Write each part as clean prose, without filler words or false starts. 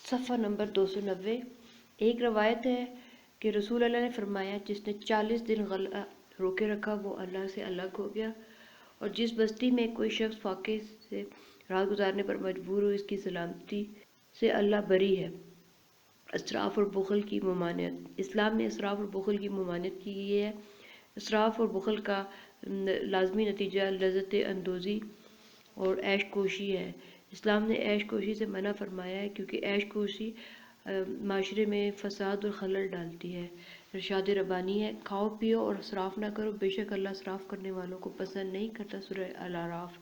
صفحہ نمبر 290۔ ایک روایت ہے کہ رسول اللہ نے فرمایا، جس نے 40 دن غلہ روکے رکھا وہ اللہ سے الگ ہو گیا، اور جس بستی میں کوئی شخص فاقے سے رات گزارنے پر مجبور ہو، اس کی سلامتی سے اللہ بری ہے۔ اسراف اور بخل کی ممانعت۔ اسلام نے اسراف اور بخل کی ممانعت کی ہے۔ اسراف اور بخل کا لازمی نتیجہ لذت اندوزی اور عیش کوشی ہے۔ اسلام نے عیش کوشی سے منع فرمایا ہے، کیونکہ عیش کوشی معاشرے میں فساد اور خلل ڈالتی ہے۔ ارشاد ربانی ہے، کھاؤ پیو اور اسراف نہ کرو، بے شک اللہ اسراف کرنے والوں کو پسند نہیں کرتا۔ سورہ الاعراف۔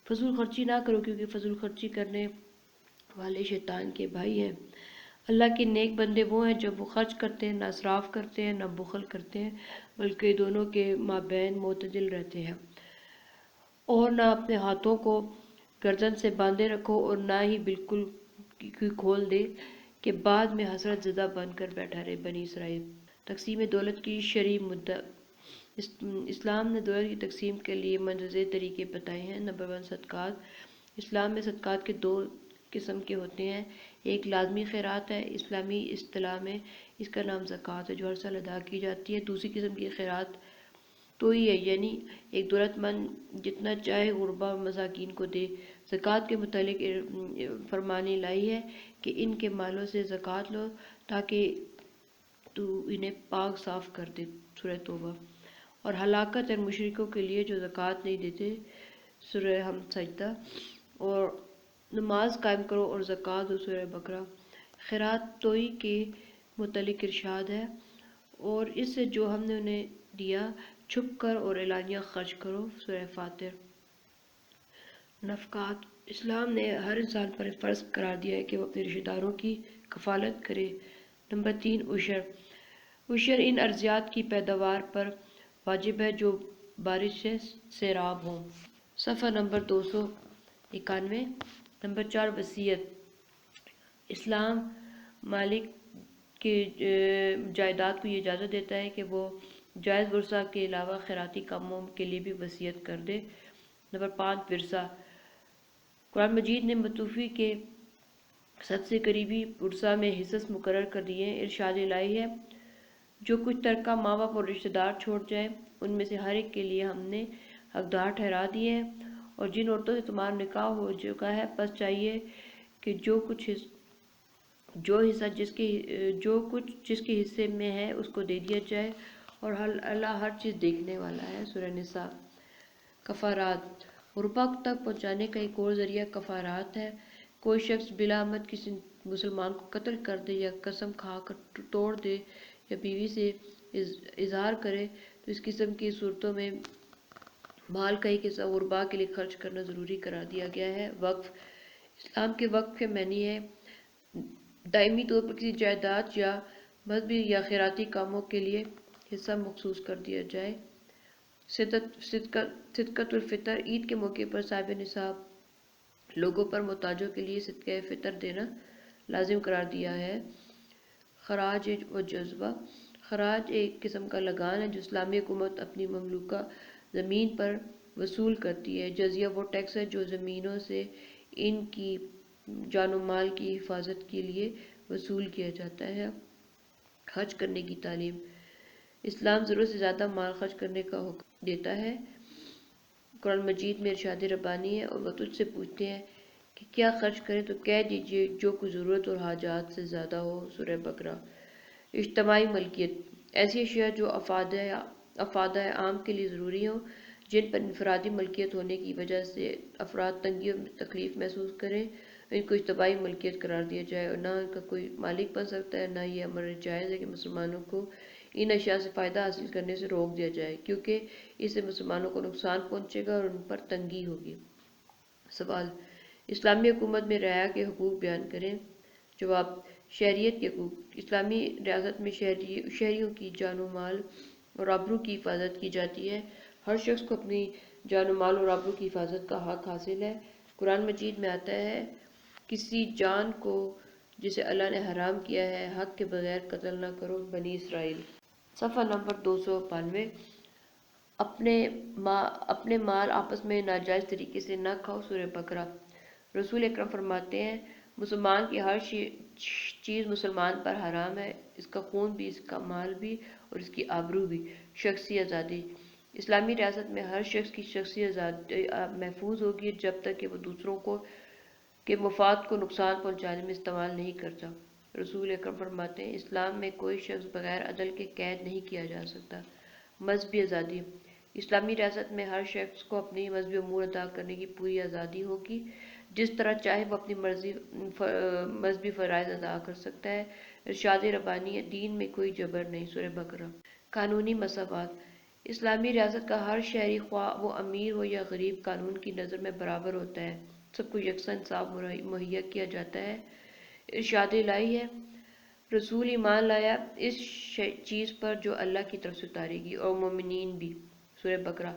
فضول خرچی نہ کرو، کیونکہ فضول خرچی کرنے والے شیطان کے بھائی ہیں۔ اللہ کے نیک بندے وہ ہیں جب وہ خرچ کرتے ہیں نہ اسراف کرتے ہیں نہ بخل کرتے ہیں، بلکہ دونوں کے مابین معتدل رہتے ہیں۔ اور نہ اپنے ہاتھوں کو گردن سے باندھے رکھو اور نہ ہی بالکل کھول دے کہ بعد میں حسرت زدہ بن کر بیٹھا رہے۔ بنی اسرائیل۔ تقسیم دولت کی شرعی مدت۔ اسلام نے دولت کی تقسیم کے لیے مندرجہ طریقے بتائے ہیں۔ نمبر 1، صدقات۔ اسلام میں صدقات کے 2 قسم کے ہوتے ہیں۔ ایک لازمی خیرات ہے، اسلامی اصطلاح میں اس کا نام زکوٰۃ ہے، جو ہر سال ادا کی جاتی ہے۔ دوسری قسم کی خیرات تو ہی ہے، یعنی ایک دولت مند جتنا چاہے غربا اور مساکین کو دے۔ زکوٰۃ کے متعلق فرمان الہی ہے کہ ان کے مالوں سے زکوٰۃ لو تاکہ تو انہیں پاک صاف کر دے۔ سورہ توبہ۔ اور ہلاکت اور مشرکوں کے لیے جو زکوٰۃ نہیں دیتے۔ سورہ سجدہ۔ اور نماز قائم کرو اور زکوٰۃ دو۔ سورہ بقرہ۔ خیرات توئی کے متعلق ارشاد ہے، اور اس سے جو ہم نے انہیں دیا چھپ کر اور اعلانیہ خرچ کرو۔ سورہ فاطر۔ نفقات۔ اسلام نے ہر انسان پر فرض قرار دیا ہے کہ وہ اپنے رشتہ داروں کی کفالت کرے۔ نمبر 3، عشر۔ عشر ان ارضیات کی پیداوار پر واجب ہے جو بارش سے سیراب ہوں۔ صفحہ نمبر 291۔ نمبر 4، وصیت۔ اسلام مالک کے جائیداد کو یہ اجازت دیتا ہے کہ وہ جائز ورثہ کے علاوہ خیراتی کاموں کے لیے بھی وصیت کر دے۔ نمبر 5، ورثہ۔ قرآن مجید نے متوفی کے سب سے قریبی ورثہ میں حصص مقرر کر دیے ہیں۔ ارشاد الہی ہے، جو کچھ ترکہ ماں باپ اور رشتہ دار چھوڑ جائیں ان میں سے ہر ایک کے لیے ہم نے حقدار ٹھہرا دیے ہیں، اور جن عورتوں سے تمہارا نکاح ہو چکا ہے پس چاہیے کہ جو کچھ جس کے حصے میں ہے اس کو دے دیا جائے، اور اللہ ہر چیز دیکھنے والا ہے۔ سورہ نساء۔ کفارات۔ غربا تک پہنچانے کا ایک اور ذریعہ کفارات ہے۔ کوئی شخص بلا عمد کسی مسلمان کو قتل کر دے، یا قسم کھا کر توڑ دے، یا بیوی سے اظہار کرے تو اس قسم کی صورتوں میں مال کا ایک حصہ غربا کے لیے خرچ کرنا ضروری قرار دیا گیا ہے۔ وقف۔ اسلام کے وقف کے معنی ہے دائمی طور پر کسی جائیداد یا مذہبی یا خیراتی کاموں کے لیے حصہ مخصوص کر دیا جائے۔ صدقۃ الفطر۔ عید کے موقع پر صاحب نصاب لوگوں پر محتاجوں کے لیے صدقہ فطر دینا لازم قرار دیا ہے۔ خراج و جزیہ۔ خراج ایک قسم کا لگان ہے جو اسلامی حکومت اپنی مملوکہ زمین پر وصول کرتی ہے۔ جزیہ وہ ٹیکس ہے جو زمینوں سے ان کی جان و مال کی حفاظت کے لیے وصول کیا جاتا ہے۔ خرچ کرنے کی تعلیم۔ اسلام ضرورت سے زیادہ مال خرچ کرنے کا حکم دیتا ہے۔ قرآن مجید میں ارشاد ربانی ہے، اور وہ تجھ سے پوچھتے ہیں کہ کیا خرچ کریں تو کہہ دیجئے جو کچھ ضرورت اور حاجات سے زیادہ ہو۔ سورہ بقرہ۔ اجتماعی ملکیت۔ ایسی اشیاء جو افادہ عام کے لیے ضروری ہوں، جن پر انفرادی ملکیت ہونے کی وجہ سے افراد تنگی اور تکلیف محسوس کریں، ان کو اجتماعی ملکیت قرار دیا جائے، اور نہ ان کا کوئی مالک بن سکتا ہے، نہ یہ امر جائز ہے کہ مسلمانوں کو ان اشیاء سے فائدہ حاصل کرنے سے روک دیا جائے، کیونکہ اس سے مسلمانوں کو نقصان پہنچے گا اور ان پر تنگی ہوگی۔ سوال: اسلامی حکومت میں رعایا کے حقوق بیان کریں۔ جواب: شہریت کے حقوق۔ اسلامی ریاست میں شہریوں کی جان و مال اور آبرو کی حفاظت کی جاتی ہے۔ ہر شخص کو اپنی جان و مال اور آبرو کی حفاظت کا حق حاصل ہے۔ قرآن مجید میں آتا ہے، کسی جان کو جسے اللہ نے حرام کیا ہے حق کے بغیر قتل نہ کرو۔ بنی اسرائیل۔ صفحہ نمبر 292۔ اپنے مال آپس میں ناجائز طریقے سے نہ کھاؤ۔ سورہ بقرہ۔ رسول اکرم فرماتے ہیں، مسلمان کی ہر چیز مسلمان پر حرام ہے، اس کا خون بھی، اس کا مال بھی اور اس کی آبرو بھی۔ شخصی آزادی، اسلامی ریاست میں ہر شخص کی شخصی آزادی محفوظ ہوگی جب تک کہ وہ دوسروں کو کے مفاد کو نقصان پہنچانے میں استعمال نہیں کرتا۔ رسول اکرم فرماتے ہیں اسلام میں کوئی شخص بغیر عدل کے قید نہیں کیا جا سکتا۔ مذہبی آزادی، اسلامی ریاست میں ہر شخص کو اپنی مذہبی امور ادا کرنے کی پوری آزادی ہوگی، جس طرح چاہے وہ اپنی مذہبی فرائض ادا کر سکتا ہے۔ ارشاد ربانی ہے دین میں کوئی جبر نہیں۔ سورہ بقرہ۔ قانونی مساوات، اسلامی ریاست کا ہر شہری خواہ وہ امیر ہو یا غریب قانون کی نظر میں برابر ہوتا ہے، سب کو یکساں انصاف مہیا کیا جاتا ہے۔ ارشاد الہی ہے رسول ایمان لایا اس چیز پر جو اللہ کی طرف سے اتاری گئی اور مومنین بھی۔ سورہ بقرہ۔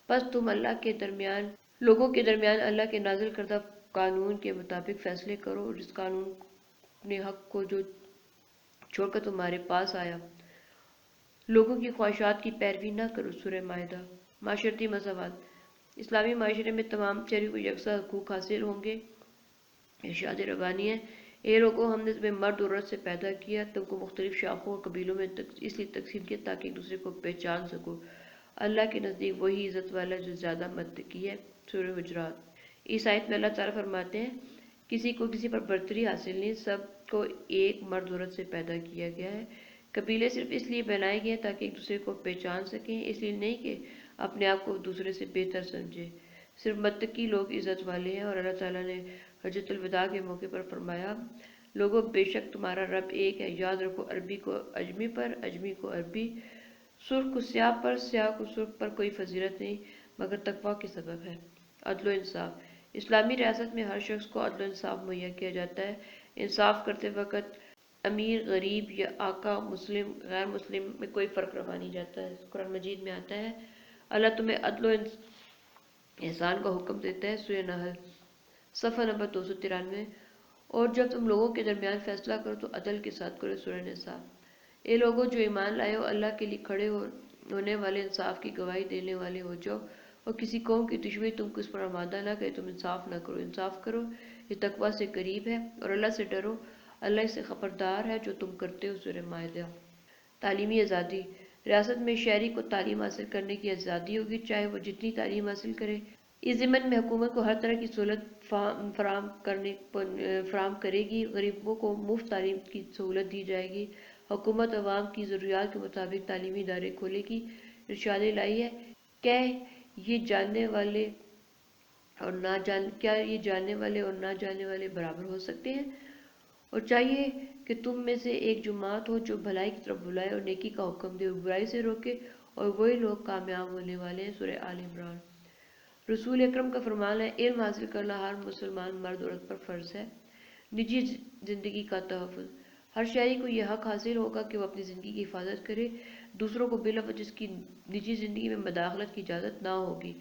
پس تم لوگوں کے درمیان اللہ کے نازل کردہ قانون کے مطابق فیصلے کرو اور اس قانون نے حق کو جو چھوڑ کر تمہارے پاس آیا، لوگوں کی خواہشات کی پیروی نہ کرو۔ سورہ مائدہ۔ معاشرتی مساوات، اسلامی معاشرے میں تمام شہریوں کو یکساں حقوق حاصل ہوں گے۔ ارشاد ربانی ہے اے لوگو ہم نے تمہیں مرد اور عورت سے پیدا کیا، تم کو مختلف شاخوں اور قبیلوں میں اس لیے تقسیم کیا تاکہ ایک دوسرے کو پہچان سکو۔ اللہ کے نزدیک وہی عزت والا جو زیادہ متقی ہے۔ سورہ حجرات۔ اس آیت میں اللہ تعالیٰ فرماتے ہیں کسی کو کسی پر برتری حاصل نہیں، سب کو ایک مرد عورت سے پیدا کیا گیا ہے۔ قبیلے صرف اس لیے بنائے گئے تاکہ ایک دوسرے کو پہچان سکیں، اس لیے نہیں کہ اپنے آپ کو دوسرے سے بہتر سمجھے۔ صرف متقی لوگ عزت والے ہیں۔ اور اللہ تعالیٰ نے حجۃ الوداع کے موقع پر فرمایا لوگوں بے شک تمہارا رب ایک ہے، یاد رکھو عربی کو عجمی پر، عجمی کو عربی، سرخ کو سیاہ پر، سیاہ کو سرخ پر کوئی فضیلت نہیں مگر تقویٰ کے سبب ہے۔ عدل و انصاف، اسلامی ریاست میں ہر شخص کو عدل و انصاف مہیا کیا جاتا ہے۔ انصاف کرتے وقت امیر غریب یا آقا مسلم غیر مسلم میں کوئی فرق روا نہیں جاتا ہے۔ قرآن مجید میں آتا ہے اللہ تمہیں عدل و احسان کا حکم دیتا ہے۔ سورہ نحل صفحہ نمبر 293۔ اور جب تم لوگوں کے درمیان فیصلہ کرو تو عدل کے ساتھ کرو۔ سورہ نساء۔ اے لوگوں جو ایمان لائے ہو اللہ کے لیے کھڑے ہونے والے انصاف کی گواہی دینے والے ہو جاؤ، اور کسی قوم کی دشمنی تم کو اس پر آمادہ نہ کرے، تم انصاف نہ کرو، انصاف کرو یہ تقویٰ سے قریب ہے، اور اللہ سے ڈرو، اللہ اس سے خبردار ہے جو تم کرتے ہو۔ سورہ مائدہ۔ تعلیمی آزادی، ریاست میں شہری کو تعلیم حاصل کرنے کی آزادی ہوگی چاہے وہ جتنی تعلیم حاصل کرے۔ اس ضمن میں حکومت کو ہر طرح کی سہولت فراہم کرے گی، غریبوں کو مفت تعلیم کی سہولت دی جائے گی، حکومت عوام کی ضروریات کے مطابق تعلیمی ادارے کھولے گی۔ ارشاد الہی ہے کیا یہ جاننے والے اور نہ جاننے والے برابر ہو سکتے ہیں؟ اور چاہیے کہ تم میں سے ایک جماعت ہو جو بھلائی کی طرف بلائے اور نیکی کا حکم دے اور برائی سے روکے، اور وہی لوگ کامیاب ہونے والے ہیں۔ سورہ آل عمران۔ رسول اکرم کا فرمان ہے علم حاصل کرنا ہر مسلمان مرد عورت پر فرض ہے۔ نجی زندگی کا تحفظ، ہر شہری کو یہ حق حاصل ہوگا کہ وہ اپنی زندگی کی حفاظت کرے، دوسروں کو بلا وجہ اس کی نجی زندگی میں مداخلت کی اجازت نہ ہوگی۔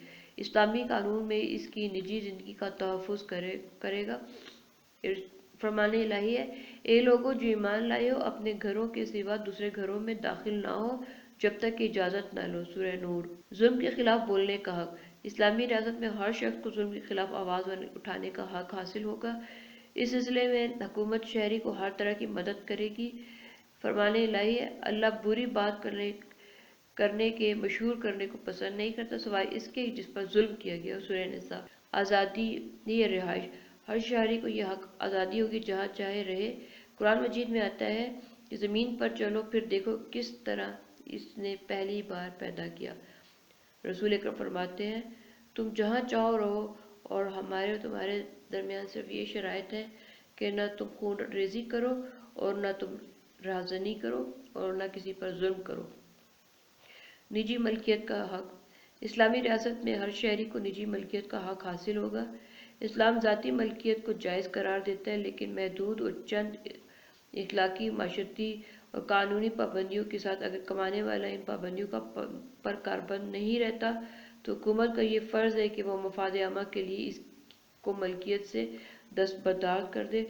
اسلامی قانون میں اس کی نجی زندگی کا تحفظ کرے گا۔ فرمان الہی ہے اے لوگوں جو ایمان لائے ہو اپنے گھروں کے سوا دوسرے گھروں میں داخل نہ ہو جب تک کہ اجازت نہ لو۔ سورہ نور۔ ظلم کے خلاف بولنے کا حق، اسلامی ریاست میں ہر شخص کو ظلم کے خلاف آواز اٹھانے کا حق حاصل ہوگا۔ اس سلسلے میں حکومت شہری کو ہر طرح کی مدد کرے گی۔ فرمان الہی ہے اللہ بری بات کرنے کے مشہور کرنے کو پسند نہیں کرتا سوائے اس کے جس پر ظلم کیا گیا۔ سورہ نساء۔ آزادی رہائش، ہر شہری کو یہ حق آزادی ہوگی جہاں چاہے رہے۔ قرآن مجید میں آتا ہے کہ زمین پر چلو پھر دیکھو کس طرح اس نے پہلی بار پیدا کیا۔ رسول اکرم فرماتے ہیں تم جہاں چاہو رہو، اور ہمارے اور تمہارے درمیان صرف یہ شرائط ہے کہ نہ تم خون ریزی کرو اور نہ تم رازنی کرو اور نہ کسی پر ظلم کرو۔ نجی ملکیت کا حق، اسلامی ریاست میں ہر شہری کو نجی ملکیت کا حق حاصل ہوگا۔ اسلام ذاتی ملکیت کو جائز قرار دیتا ہے لیکن محدود اور چند اخلاقی، معاشرتی اور قانونی پابندیوں کے ساتھ۔ اگر کمانے والا ان پابندیوں پر کاربند نہیں رہتا تو حکومت کا یہ فرض ہے کہ وہ مفاد عامہ کے لیے اس کو ملکیت سے دستبردار کر دے۔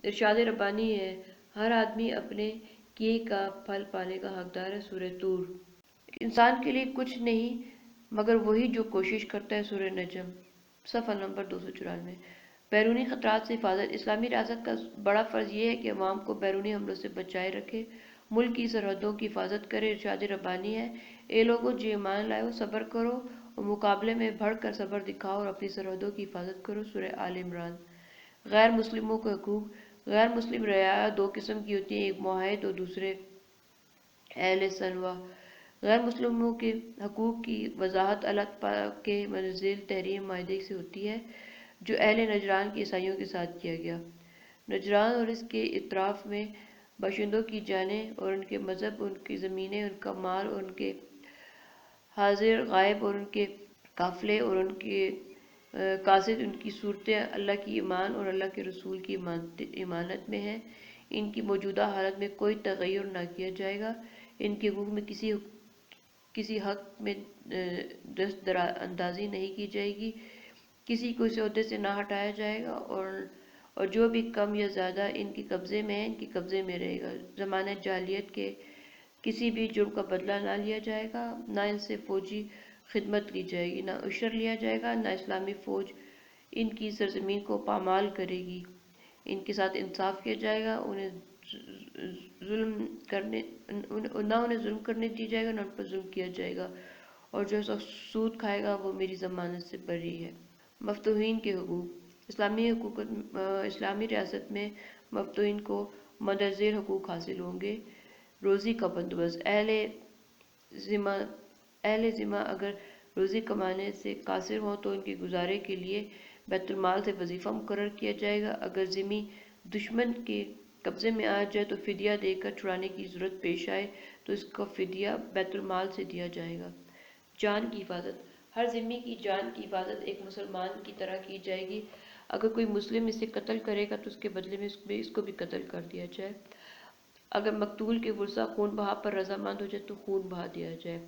ارشاد ربانی ہے ہر آدمی اپنے کیے کا پھل پانے کا حقدار ہے۔ سورہ طور۔ انسان کے لیے کچھ نہیں مگر وہی جو کوشش کرتا ہے۔ سورہ نجم صفحہ نمبر 294۔ بیرونی خطرات سے حفاظت۔ اسلامی ریاست کا بڑا فرض یہ ہے کہ عوام کو بیرونی حملوں سے بچائے رکھے، ملک کی سرحدوں کی حفاظت کرے۔ ارشاد ربانی ہے، اے لوگو جو ایمان لائے ہو، صبر کرو اور مقابلے میں بڑھ کر صبر دکھاؤ اور اپنی سرحدوں کی حفاظت کرو۔ سورہ آل عمران۔ غیر مسلموں کے حقوق۔ غیر مسلم رعایا دو قسم کی ہوتی ہیں، ایک معاہد اور دوسرے اہل سنوا۔ غیر مسلموں کے حقوق کی وضاحت اللہ تعالیٰ کے منزل تحریم معاہدے سے ہوتی ہے جو اہل نجران کے عیسائیوں کے ساتھ کیا گیا۔ نجران اور اس کے اطراف میں باشندوں کی جانیں اور ان کے مذہب، ان کی زمینیں، ان کا مال اور ان کے حاضر غائب اور ان کے قافلے اور ان کے قاصد، ان کی صورتیں اللہ کی ایمان اور اللہ کے رسول کی امانت میں ہیں۔ ان کی موجودہ حالت میں کوئی تغیر نہ کیا جائے گا۔ ان کے حقوق میں کسی حق میں دست اندازی نہیں کی جائے گی، کسی کو اس عہدے سے نہ ہٹایا جائے گا، اور جو بھی کم یا زیادہ ان کے قبضے میں ہے ان کے قبضے میں رہے گا۔ زمانہ جاہلیت کے کسی بھی جرم کا بدلہ نہ لیا جائے گا، نہ ان سے فوجی خدمت لی جائے گی، نہ عشر لیا جائے گا، نہ اسلامی فوج ان کی سرزمین کو پامال کرے گی۔ ان کے ساتھ انصاف کیا جائے گا، نہ انہیں ظلم کرنے دی جائے گا نہ ان پر ظلم کیا جائے گا، اور جو شخص سود کھائے گا وہ میری ضمانت سے بری ہے۔ مفتوحین کے حقوق۔ اسلامی ریاست میں مفتوحین کو مندرجہ ذیل حقوق حاصل ہوں گے۔ روزی کا بندوبست۔ اہل ذمہ اگر روزی کمانے سے قاصر ہوں تو ان کی گزارے کے لیے بیت المال سے وظیفہ مقرر کیا جائے گا۔ اگر ذمہ دشمن کے قبضے میں آ جائے تو فدیہ دے کر چھڑانے کی ضرورت پیش آئے تو اس کا فدیہ بیت المال سے دیا جائے گا۔ جان کی حفاظت۔ ہر ذمہ کی جان کی حفاظت ایک مسلمان کی طرح کی جائے گی۔ اگر کوئی مسلم اسے قتل کرے گا تو اس کے بدلے میں اس کو بھی قتل کر دیا جائے۔ اگر مقتول کے ورثہ خون بہا پر رضامند ہو جائے تو خون بہا دیا جائے۔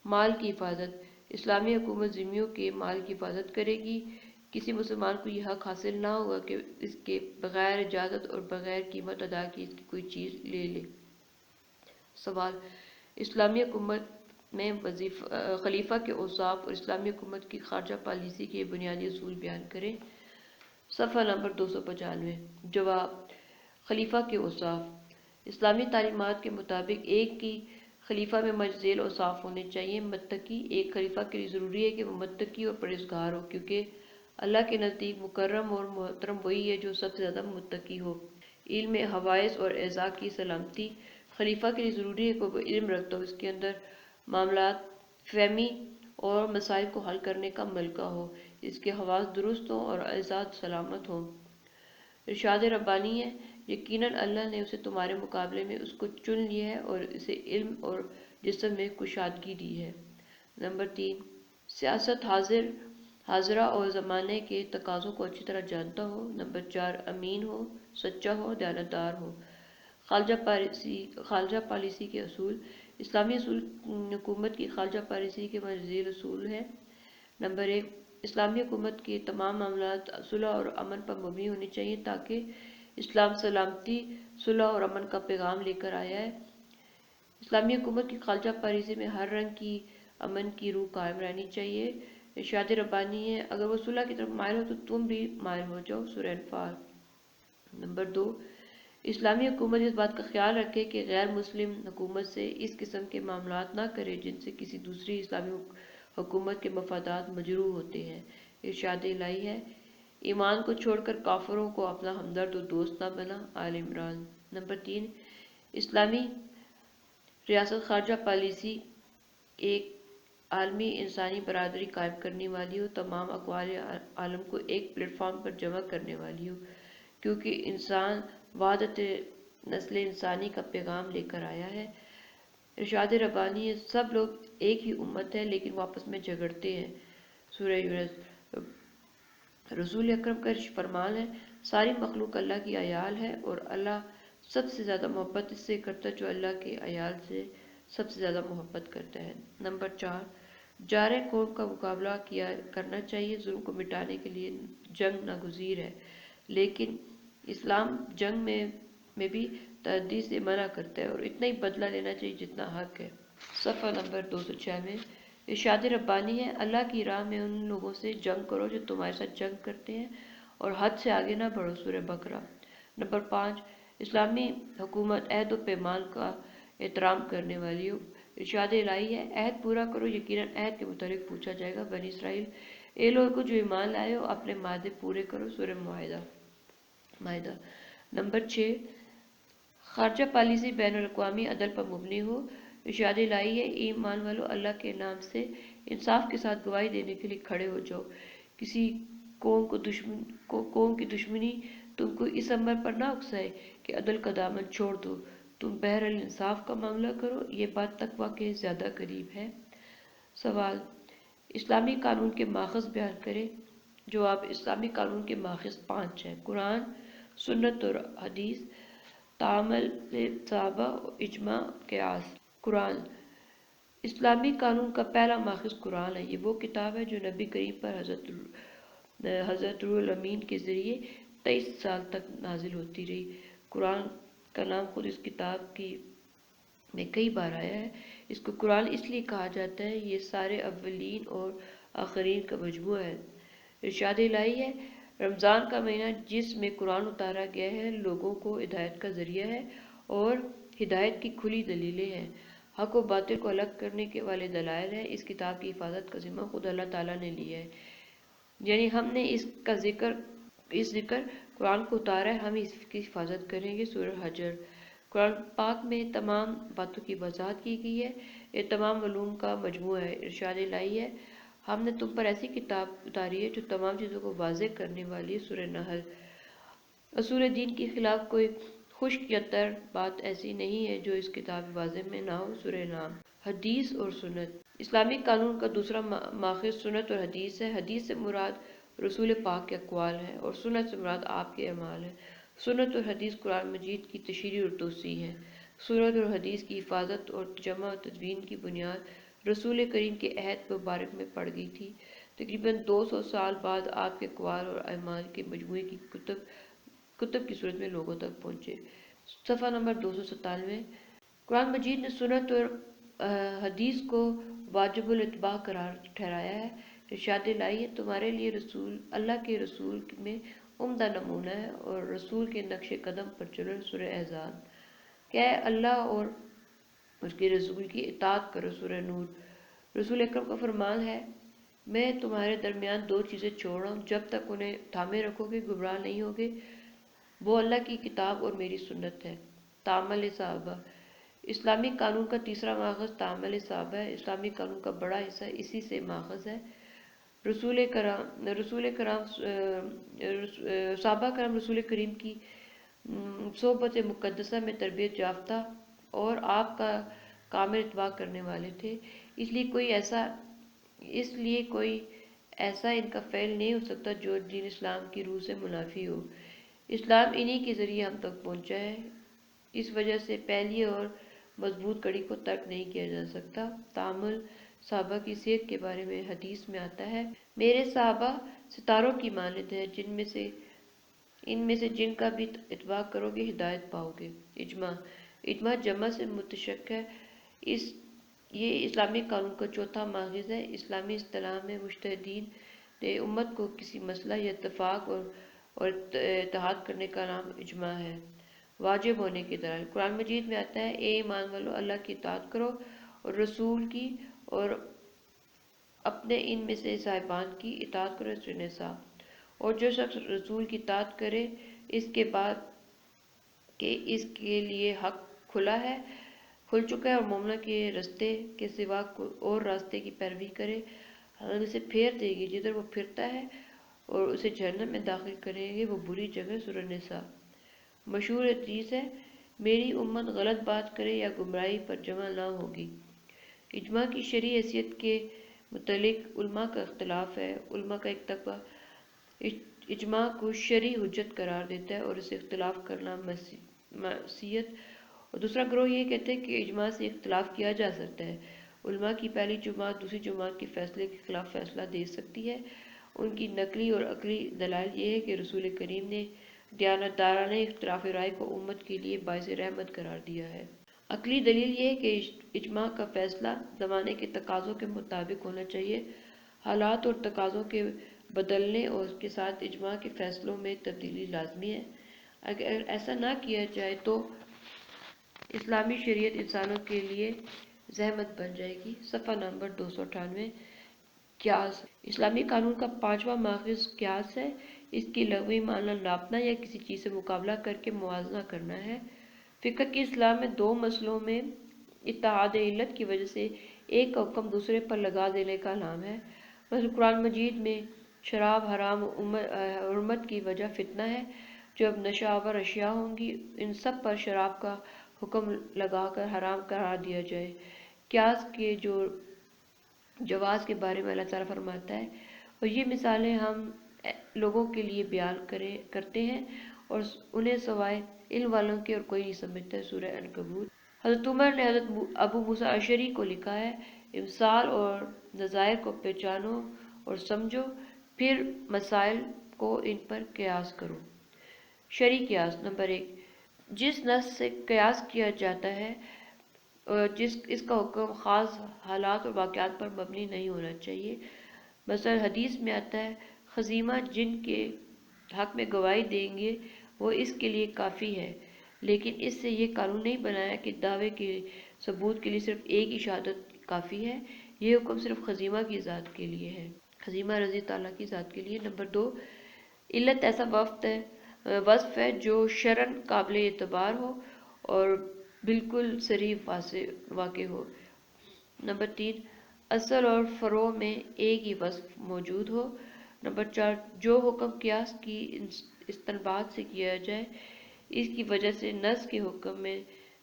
مال کی حفاظت۔ اسلامی حکومت ذمیوں کے مال کی حفاظت کرے گی۔ کسی مسلمان کو یہ حق حاصل نہ ہوگا کہ اس کے بغیر اجازت اور بغیر قیمت ادا کیے اس کی کوئی چیز لے لے۔ سوال: اسلامی حکومت میں خلیفہ کے اوصاف اور اسلامی حکومت کی خارجہ پالیسی کے بنیادی اصول بیان کریں۔ صفحہ نمبر 295۔ جواب: خلیفہ کے اوصاف۔ اسلامی تعلیمات کے مطابق ایک کی خلیفہ میں مجز ذیل اوصاف ہونے چاہیے۔ متقی۔ ایک خلیفہ کے لیے ضروری ہے کہ وہ متقی اور پرہیزگار ہو، کیونکہ اللہ کے نزدیک مکرم اور محترم وہی ہے جو سب سے زیادہ متقی ہو۔ علم حوادث اور اعضاء کی سلامتی۔ خلیفہ کے لیے ضروری ہے کہ وہ علم رکھتا ہو، اس کے اندر معاملات فہمی اور مسائل کو حل کرنے کا ملکہ ہو، اس کے حواس درست ہوں اور اعضاء سلامت ہوں۔ ارشاد ربانی ہے، یقیناً اللہ نے اسے تمہارے مقابلے میں اس کو چن لیا ہے اور اسے علم اور جسم میں کشادگی دی ہے۔ نمبر 3، سیاست حاضرہ اور زمانے کے تقاضوں کو اچھی طرح جانتا ہو۔ نمبر 4، امین ہو، سچا ہو، دیانتدار ہو۔ خارجہ پالیسی کے اصول۔ اسلامی اصول حکومت کی خارجہ پالیسی کے مندرجہ ذیل اصول ہیں۔ نمبر 1، اسلامی حکومت کے تمام معاملات صلح اور امن پر مبنی ہونے چاہیے، تاکہ اسلام سلامتی، صلح اور امن کا پیغام لے کر آیا ہے۔ اسلامی حکومت کی خارجہ پالیسی میں ہر رنگ کی امن کی روح قائم رہنی چاہیے۔ ارشاد ربانی ہے، اگر وہ صلح کی طرف مائل ہو تو تم بھی مائل ہو جاؤ۔ سورہ انفال۔ نمبر 2، اسلامی حکومت اس بات کا خیال رکھے کہ غیر مسلم حکومت سے اس قسم کے معاملات نہ کرے جن سے کسی دوسری اسلامی حکومت کے مفادات مجروح ہوتے ہیں۔ ارشاد الہی ہے، ایمان کو چھوڑ کر کافروں کو اپنا ہمدرد و دوست نہ بنا۔ آل عمران۔ نمبر 3، اسلامی ریاست خارجہ پالیسی ایک عالمی انسانی برادری قائم کرنے والی ہو، تمام اقوام عالم کو ایک پلیٹ فارم پر جمع کرنے والی ہو، کیونکہ انسان وحدت نسل انسانی کا پیغام لے کر آیا ہے۔ ارشاد ربانی ہے، سب لوگ ایک ہی امت ہے لیکن وہ آپس میں جھگڑتے ہیں۔ سورہ یونس۔ رسول اکرم کا فرمان ہے، ساری مخلوق اللہ کی عیال ہے اور اللہ سب سے زیادہ محبت اس سے کرتا ہے جو اللہ کے عیال سے سب سے زیادہ محبت کرتا ہے۔ نمبر 4، جارح قوم کا مقابلہ کرنا چاہیے، ظلم کو مٹانے کے لیے جنگ ناگزیر ہے، لیکن اسلام جنگ میں بھی تعدی سے منع کرتا ہے اور اتنا ہی بدلہ لینا چاہیے جتنا حق ہے۔ صفحہ نمبر 296۔ ارشاد ربانی ہے، اللہ کی راہ میں ان لوگوں سے جنگ کرو جو تمہارے ساتھ جنگ کرتے ہیں اور حد سے آگے نہ بڑھو، سورہ بقرہ۔ نمبر 5، اسلامی حکومت عہد و پیمان کا احترام کرنے والی ہو۔ ارشاد الہی ہے، عہد پورا کرو، یقیناً عہد کے متعلق پوچھا جائے گا۔ بنی اسرائیل، اے لوگو جو ایمان لائے ہو، اپنے معاہدے پورے کرو، سورہ مائدہ۔ نمبر 6، خارجہ پالیسی بین الاقوامی عدل پر مبنی ہو۔ ارشاد الہی ہے، ایمان والو، اللہ کے نام سے انصاف کے ساتھ گواہی دینے کے لیے کھڑے ہو جاؤ۔ کسی قوم کی دشمنی تم کو اس امر پر نہ اکسائے کہ عدل کا دامن چھوڑ دو، تم بہر الانصاف کا معاملہ کرو، یہ بات تقویٰ کے زیادہ قریب ہے۔ سوال، اسلامی قانون کے ماخذ بیان کریں۔ جواب، اسلامی قانون کے ماخذ 5 ہیں: قرآن، سنت اور حدیث، تعامل صحابہ، اجماع، قیاس۔ قرآن، اسلامی قانون کا پہلا ماخذ قرآن ہے۔ یہ وہ کتاب ہے جو نبی کریم پر حضرت روح الامین کے ذریعے 23 سال تک نازل ہوتی رہی۔ قرآن کا نام خود اس کتاب میں کئی بار آیا ہے۔ اس کو قرآن اس لیے کہا جاتا ہے، یہ سارے اولین اور آخرین کا مجموعہ ہے۔ ارشاد الہی ہے، رمضان کا مہینہ جس میں قرآن اتارا گیا ہے، لوگوں کو ہدایت کا ذریعہ ہے اور ہدایت کی کھلی دلیلیں ہیں، حق و باطل کو الگ کرنے کے والے دلائل ہیں۔ اس کتاب کی حفاظت کا ذمہ خود اللہ تعالیٰ نے لیا ہے، یعنی ہم نے اس ذکر قرآن کو اتارا ہے، ہم اس کی حفاظت کریں گے۔ سورہ حجر۔ قرآن پاک میں تمام باتوں کی وضاحت کی گئی ہے، یہ تمام علوم کا مجموعہ ہے۔ ارشاد الہی ہے، ہم نے تم پر ایسی کتاب اتاری ہے جو تمام چیزوں کو واضح کرنے والی ہے۔ سورہ نحل۔ اصول دین کے خلاف کوئی خشک یا تر بات ایسی نہیں ہے جو اس کتاب واضح میں نہ ہو۔ سورہ نام۔ حدیث اور سنت، اسلامی قانون کا دوسرا ماخذ سنت اور حدیث ہے۔ حدیث سے مراد رسول پاک کے اقوال ہیں اور سنت سے مراد آپ کے اعمال ہیں۔ سنت اور حدیث قرآن مجید کی تشریح اور توسیع ہیں۔ سنت اور حدیث کی حفاظت اور جمع و تدوین کی بنیاد رسول کریم کے عہد مبارک میں پڑ گئی تھی۔ تقریباً 200 سال بعد آپ کے اقوال اور اعمال کے مجموعے کی کتب کی صورت میں لوگوں تک پہنچے۔ صفحہ نمبر 297۔ قرآن مجید نے سنت اور حدیث کو واجب الاتباع قرار ٹھہرایا ہے۔ ارشاد الہی ہے، تمہارے لیے رسول اللہ کے رسول میں عمدہ نمونہ ہے اور رسول کے نقش قدم پر چلو۔ سورہ احزاب۔ کہ اللہ اور اس کے رسول کی اطاعت کرو۔ سورہ نور۔ رسول اکرم کا فرمان ہے، میں تمہارے درمیان 2 چیزیں چھوڑ رہا ہوں، جب تک انہیں تھامے رکھو گے گمراہ نہیں ہوگے، وہ اللہ کی کتاب اور میری سنت ہے۔ تعامل صحابہ، اسلامی قانون کا تیسرا ماخذ تعامل صحابہ ہے۔ اسلامی قانون کا بڑا حصہ اسی سے ماخذ ہے۔ صحابہ کرام رسول کریم کی صحبت مقدسہ میں تربیت یافتہ اور آپ کا کامل اتباع کرنے والے تھے، اس لیے کوئی ایسا ان کا فعل نہیں ہو سکتا جو دین اسلام کی روح سے منافی ہو۔ اسلام انہی کے ذریعے ہم تک پہنچا ہے، اس وجہ سے پہلی اور مضبوط کڑی کو ترک نہیں کیا جا سکتا۔ تعامل صحابہ کی صحت کے بارے میں حدیث میں آتا ہے، میرے صحابہ ستاروں کی مانند ہیں، ان میں سے جن کا بھی اتباع کرو گے ہدایت پاؤ گے۔ اجماع جمع سے متشکل ہے، یہ اسلامی قانون کا چوتھا ماخذ ہے۔ اسلامی اصطلاح میں مجتہدین نے امت کو کسی مسئلہ یا اتفاق اور اتحاد کرنے کا نام اجماع ہے۔ واجب ہونے کے دلائل، قرآن مجید میں آتا ہے، اے ایمان والو، اللہ کی اطاعت کرو اور رسول کی اور اپنے ان میں سے صاحبان کی اطاعت کرو۔ سورہ نساء۔ اور جو شخص رسول کی اطاعت کرے اس کے بعد کہ اس کے لیے حق کھل چکا ہے اور مومنہ کے راستے کے سوا کوئی اور راستے کی پیروی کرے، ہم اسے پھیر دے گی جدھر وہ پھرتا ہے اور اسے جہنم میں داخل کریں گے، وہ بری جگہ۔ سورہ نساء۔ مشہور حدیث ہے، میری امت غلط بات کرے یا گمراہی پر جمع نہ ہوگی۔ اجماع کی شرعی حیثیت کے متعلق علماء کا اختلاف ہے۔ علماء کا ایک طبقہ اجماع کو شرعی حجت قرار دیتا ہے اور اسے اختلاف کرنا معصیت، اور دوسرا گروہ یہ کہتے ہیں کہ اجماع سے اختلاف کیا جا سکتا ہے۔ علماء کی پہلی جماعت دوسری جماعت کے فیصلے کے خلاف فیصلہ دے سکتی ہے۔ ان کی نقلی اور عقلی دلائل یہ ہے کہ رسول کریم نے دیانتدارانہ اختلاف رائے کو امت کے لیے باعث رحمت قرار دیا ہے۔ عقلی دلیل یہ ہے کہ اجماع کا فیصلہ زمانے کے تقاضوں کے مطابق ہونا چاہیے۔ حالات اور تقاضوں کے بدلنے اور اس کے ساتھ اجماع کے فیصلوں میں تبدیلی لازمی ہے۔ اگر ایسا نہ کیا جائے تو اسلامی شریعت انسانوں کے لیے زحمت بن جائے گی۔ صفحہ نمبر 298۔ قیاس۔ اسلامی قانون کا پانچواں ماخذ قیاس ہے۔ اس کی لغوی معنی ناپنا یا کسی چیز سے مقابلہ کر کے موازنہ کرنا ہے۔ فقہ کی اصطلاح میں دو مسئلوں میں اتحاد علت کی وجہ سے ایک کا حکم دوسرے پر لگا دینے کا نام ہے۔ مثلا قرآن مجید میں شراب حرام حرمت کی وجہ فتنہ ہے۔ جب نشہ آور اشیاء ہوں گی ان سب پر شراب کا حکم لگا کر حرام قرار دیا جائے۔ قیاس کے جواز کے بارے میں اللہ تعالیٰ فرماتا ہے اور یہ مثالیں ہم لوگوں کے لیے بیان کرتے ہیں اور انہیں سوائے علم والوں کے اور کوئی نہیں سمجھتا۔ سورہ عنکبوت۔ حضرت عمر نے حضرت ابو موسیٰ اشعری کو لکھا ہے، امثال اور نظائر کو پہچانو اور سمجھو، پھر مسائل کو ان پر قیاس کرو۔ شرعی قیاس۔ نمبر 1، جس نص سے قیاس کیا جاتا ہے اس کا حکم خاص حالات اور واقعات پر مبنی نہیں ہونا چاہیے۔ مثلا حدیث میں آتا ہے خزیمہ جن کے حق میں گواہی دیں گے وہ اس کے لیے کافی ہے، لیکن اس سے یہ قانون نہیں بنایا کہ دعوے کے ثبوت کے لیے صرف ایک ہی شہادت کافی ہے۔ یہ حکم صرف خزیمہ کی ذات کے لیے ہے، خزیمہ رضی اللہ کی ذات کے لیے۔ نمبر 2، علت ایسا وصف ہے جو شرعاً قابل اعتبار ہو اور بالکل صریح واقع ہو۔ نمبر 3، اصل اور فروع میں ایک ہی وصف موجود ہو۔ نمبر 4، جو حکم قیاس کی استنباط سے کیا جائے اس کی وجہ سے نص کے حکم میں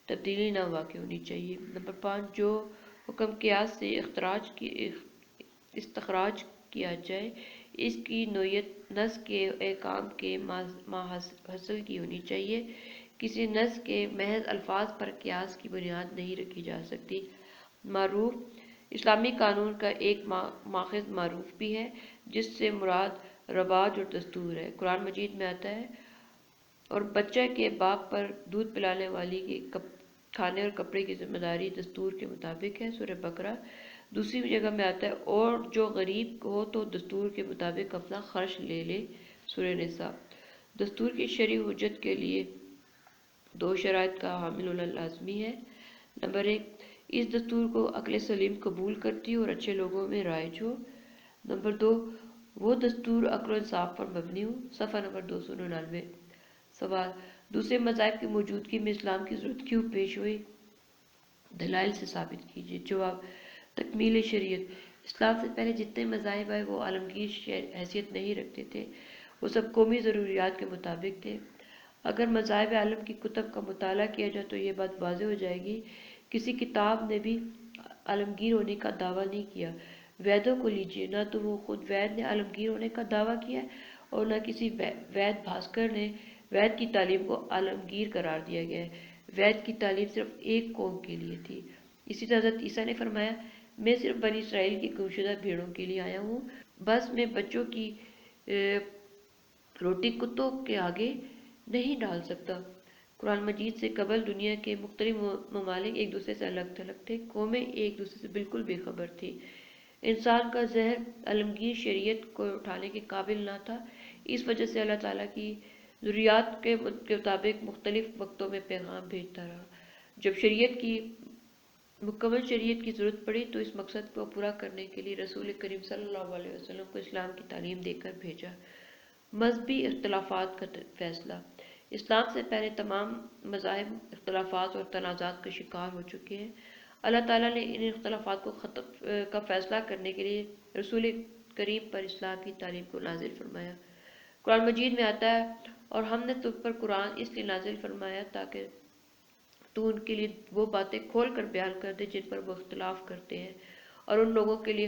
تبدیلی نہ واقع ہونی چاہیے۔ نمبر 5، جو حکم قیاس سے استخراج کیا جائے اس کی نوعیت نص کے احکام کے ماحصل کی ہونی چاہیے۔ کسی نص کے محض الفاظ پر قیاس کی بنیاد نہیں رکھی جا سکتی۔ معروف۔ اسلامی قانون کا ایک ماخذ معروف بھی ہے جس سے مراد رواج اور دستور ہے۔ قرآن مجید میں آتا ہے اور بچہ کے باپ پر دودھ پلانے والی کے کھانے اور کپڑے کی ذمہ داری دستور کے مطابق ہے۔ سورہ بقرہ۔ دوسری جگہ میں آتا ہے اور جو غریب ہو تو دستور کے مطابق اپنا خرچ لے لے۔ سورہ نساء۔ دستور کی شرعی حجت کے لیے دو شرائط کا حامل ہونا لازمی ہے۔ نمبر 1، اس دستور کو عقل سلیم قبول کرتی ہو اور اچھے لوگوں میں رائج ہو۔ نمبر 2، وہ دستور عقل و انصاف پر مبنی ہو۔ صفحہ نمبر 299۔ سوال، دوسرے مذاہب کی موجودگی میں اسلام کی ضرورت کیوں پیش ہوئی؟ دلائل سے ثابت کیجیے۔ جواب، تکمیل شریعت۔ اسلام سے پہلے جتنے مذاہب آئے وہ عالمگیر حیثیت نہیں رکھتے تھے، وہ سب قومی ضروریات کے مطابق تھے۔ اگر مذاہب عالم کی کتب کا مطالعہ کیا جائے تو یہ بات واضح ہو جائے گی، کسی کتاب نے بھی عالمگیر ہونے کا دعویٰ نہیں کیا۔ ویدوں کو لیجیے، نہ تو وہ خود وید نے عالمگیر ہونے کا دعویٰ کیا ہے اور نہ کسی وید بھاسکر نے وید کی تعلیم کو عالمگیر قرار دیا گیا ہے۔ وید کی تعلیم صرف ایک قوم کے لیے تھی۔ اسی طرح حضرت عیسیٰ نے فرمایا، میں صرف بنی اسرائیل کی گمشدہ بھیڑوں کے لیے آیا ہوں، بس میں بچوں کی روٹی کتوں کے آگے نہیں ڈال سکتا۔ قرآن مجید سے قبل دنیا کے مختلف ممالک ایک دوسرے سے الگ تھلگ تھے، قومیں ایک دوسرے سے بالکل بے خبر تھیں۔ انسان کا ذہن عالمگیر شریعت کو اٹھانے کے قابل نہ تھا، اس وجہ سے اللہ تعالیٰ کی ضروریات کے مطابق مختلف وقتوں میں پیغام بھیجتا رہا۔ جب مکمل شریعت کی ضرورت پڑی تو اس مقصد کو پورا کرنے کے لیے رسول کریم صلی اللہ علیہ وسلم کو اسلام کی تعلیم دے کر بھیجا۔ مذہبی اختلافات کا فیصلہ۔ اسلام سے پہلے تمام مذاہب اختلافات اور تنازعات کا شکار ہو چکے ہیں۔ اللہ تعالیٰ نے ان اختلافات کا فیصلہ کرنے کے لیے رسول کریم پر اسلام کی تعلیم کو نازل فرمایا۔ قرآن مجید میں آتا ہے اور ہم نے تجھ پر قرآن اس لیے نازل فرمایا تاکہ تو ان کے لیے وہ باتیں کھول کر بیان کر دے جن پر وہ اختلاف کرتے ہیں، اور ان لوگوں کے لیے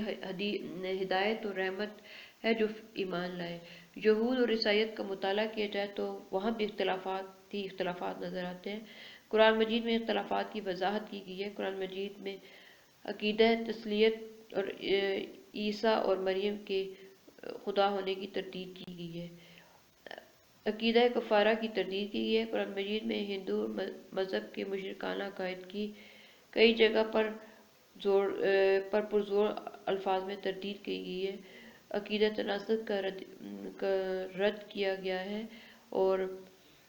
ہدایت اور رحمت ہے جو ایمان لائے۔ یہود اور عیسائیت کا مطالعہ کیا جائے تو وہاں بھی اختلافات نظر آتے ہیں۔ قرآن مجید میں اختلافات کی وضاحت کی گئی ہے۔ قرآن مجید میں عقیدہ تثلیت اور عیسیٰ اور مریم کے خدا ہونے کی تردید کی گئی ہے۔ عقیدہ کفارہ کی تردید کی گئی ہے۔ قرآن مجید میں ہندو مذہب کے مشرکانہ عقائد کی کئی جگہ پر پرزور الفاظ میں تردید کی گئی ہے۔ عقیدہ تناسخ کا رد کیا گیا ہے اور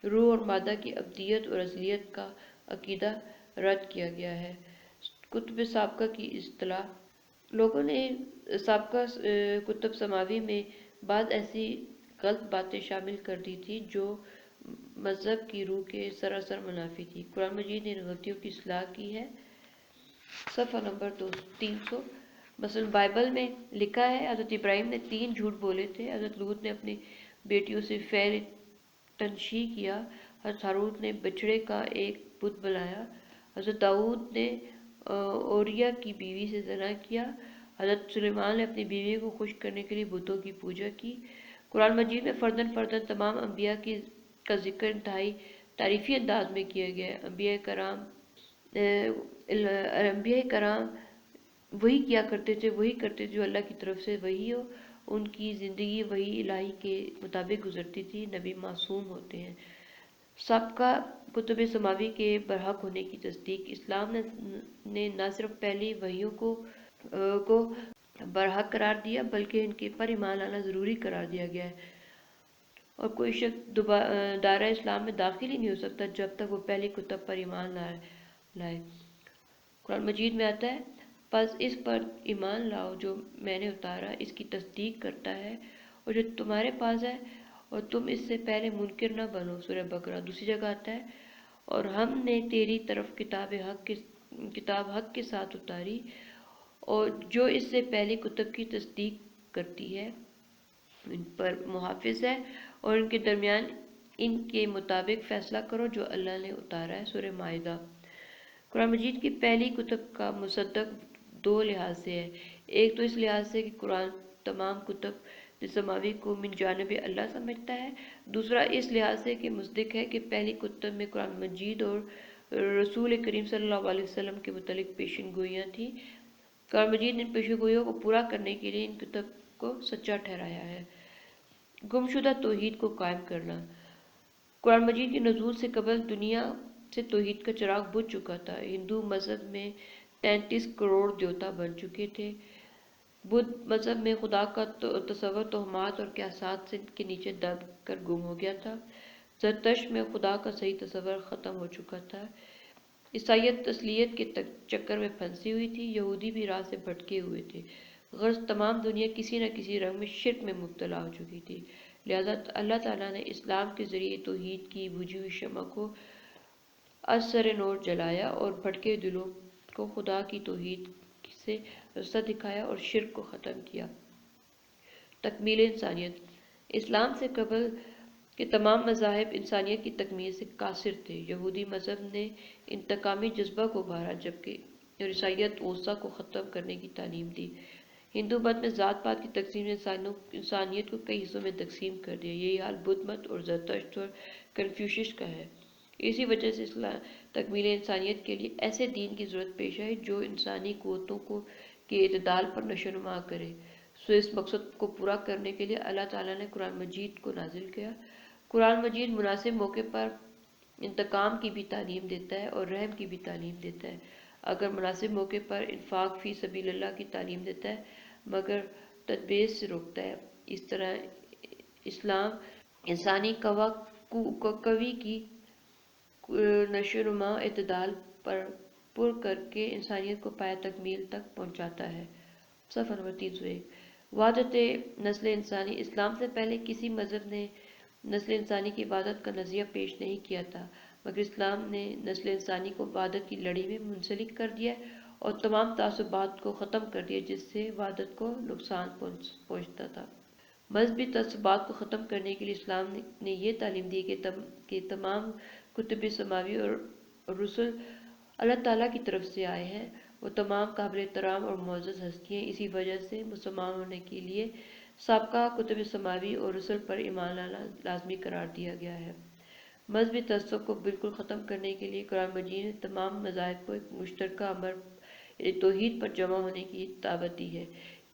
روح اور مادہ کی ابدیت اور ازلیت کا عقیدہ رد کیا گیا ہے۔ کتب سابقہ کی اصطلاح: لوگوں نے سابقہ کتب سماوی میں بعض ایسی غلط باتیں شامل کر دی تھی جو مذہب کی روح کے سراسر منافی تھی۔ قرآن مجید نے ان غلطیوں کی اصلاح کی ہے۔ صفحہ نمبر 300۔ مثلا بائبل میں لکھا ہے حضرت ابراہیم نے 3 جھوٹ بولے تھے، حضرت لوط نے اپنی بیٹیوں سے فعل تنشیح کیا، حضرت ہارون نے بچڑے کا ایک بت بنایا، حضرت داؤد نے اوریا کی بیوی سے زنا کیا، حضرت سلیمان نے اپنی بیوی کو خوش کرنے کے لیے بتوں کی پوجا کی۔ قرآن مجید میں فرداً فرداً تمام انبیاء کا ذکر انتہائی تعریفی انداز میں کیا گیا ہے۔ انبیاء کرام وہی کیا کرتے تھے، وہی کرتے تھے جو اللہ کی طرف سے وحی ہو، ان کی زندگی وحی الہی کے مطابق گزرتی تھی۔ نبی معصوم ہوتے ہیں۔ سابقہ کتب سماوی کے برحق ہونے کی تصدیق: اسلام نے نہ صرف پہلی وحیوں کو برحق قرار دیا بلکہ ان کے پر ایمان لانا ضروری قرار دیا گیا ہے، اور کوئی شخص دائرہ اسلام میں داخل ہی نہیں ہو سکتا جب تک وہ پہلی کتب پر ایمان لائے۔ قرآن مجید میں آتا ہے، پس اس پر ایمان لاؤ جو میں نے اتارا، اس کی تصدیق کرتا ہے اور جو تمہارے پاس ہے، اور تم اس سے پہلے منکر نہ بنو۔ سورہ بقرہ۔ دوسری جگہ آتا ہے، اور ہم نے تیری طرف کتاب حق کے ساتھ اتاری، اور جو اس سے پہلی کتب کی تصدیق کرتی ہے ان پر محافظ ہے، اور ان کے درمیان ان کے مطابق فیصلہ کرو جو اللہ نے اتارا ہے۔ سورہ مائدہ۔ قرآن مجید کی پہلی کتب کا مصدق 2 لحاظ سے ہے۔ ایک تو اس لحاظ سے کہ قرآن تمام کتب سماوی کو من جانب اللہ سمجھتا ہے، دوسرا اس لحاظ سے کہ مصدق ہے کہ پہلی کتب میں قرآن مجید اور رسول کریم صلی اللہ علیہ وسلم کے متعلق پیشن گوئیاں تھیں۔ قرآن مجید نے ان پیشن گوئیوں کو پورا کرنے کے لیے ان کتب کو سچا ٹھہرایا ہے۔ گمشدہ توحید کو قائم کرنا: قرآن مجید کے نزول سے قبل دنیا سے توحید کا چراغ بجھ چکا تھا۔ ہندو مذہب میں 33 کروڑ دیوتا بن چکے تھے۔ بدھ مذہب میں خدا کا تصور توہمات اور قیاسات کے نیچے دب کر گم ہو گیا تھا۔ زرتشت میں خدا کا صحیح تصور ختم ہو چکا تھا۔ عیسائیت تثلیث کے چکر میں پھنسی ہوئی تھی۔ یہودی بھی راہ سے بھٹکے ہوئے تھے۔ غرض تمام دنیا کسی نہ کسی رنگ میں شرک میں مبتلا ہو چکی تھی۔ لہذا اللہ تعالیٰ نے اسلام کے ذریعے توحید کی بجھی ہوئی شمع کو از سر نور جلایا اور بھٹکے دلوں کو خدا کی توحید سے رستہ دکھایا اور شرک کو ختم کیا۔ تکمیل انسانیت: اسلام سے قبل کے تمام مذاہب انسانیت کی تکمیل سے قاصر تھے۔ یہودی مذہب نے انتقامی جذبہ کو ابھارا، جبکہ عیسائیت غصہ کو ختم کرنے کی تعلیم دی۔ ہندو مت میں ذات پات کی تقسیم نے انسانیت کو کئی حصوں میں تقسیم کر دیا۔ یہی حال بدھ مت اور زرتشت اور کنفیوشس کا ہے۔ اسی وجہ سے تکمیل انسانیت کے لیے ایسے دین کی ضرورت پیش آئی جو انسانی قوتوں کے اعتدال پر نشو و نما کرے۔ سو اس مقصد کو پورا کرنے کے لیے اللہ تعالیٰ نے قرآن مجید کو نازل کیا۔ قرآن مجید مناسب موقع پر انتقام کی بھی تعلیم دیتا ہے اور رحم کی بھی تعلیم دیتا ہے۔ اگر مناسب موقع پر انفاق فی سبیل اللہ کی تعلیم دیتا ہے مگر تجدید سے روکتا ہے۔ اس طرح اسلام انسانی قوی کی نشو و نما اعتدال پر کر کے انسانیت کو پایہ تکمیل تک پہنچاتا ہے۔ صفحہ نمبر 301۔ وحدت نسل انسانی: اسلام سے پہلے کسی مذہب نے نسل انسانی کی وحدت کا نظریہ پیش نہیں کیا تھا، مگر اسلام نے نسل انسانی کو وحدت کی لڑی میں منسلک کر دیا اور تمام تعصبات کو ختم کر دیا جس سے وحدت کو نقصان پہنچتا تھا۔ مذہبی تعصبات کو ختم کرنے کے لیے اسلام نے یہ تعلیم دی کہ تمام کتب سماوی اور رسل اللہ تعالیٰ کی طرف سے آئے ہیں، وہ تمام قابل احترام اور معزز ہستیاں۔ اسی وجہ سے مسلمان ہونے کے لیے سابقہ کتب سماوی اور رسل پر ایمان لانا لازمی قرار دیا گیا ہے۔ مذہبی تعصب کو بالکل ختم کرنے کے لیے قرآن مجید نے تمام مذاہب کو ایک مشترکہ امر توحید پر جمع ہونے کی دعوت دی ہے،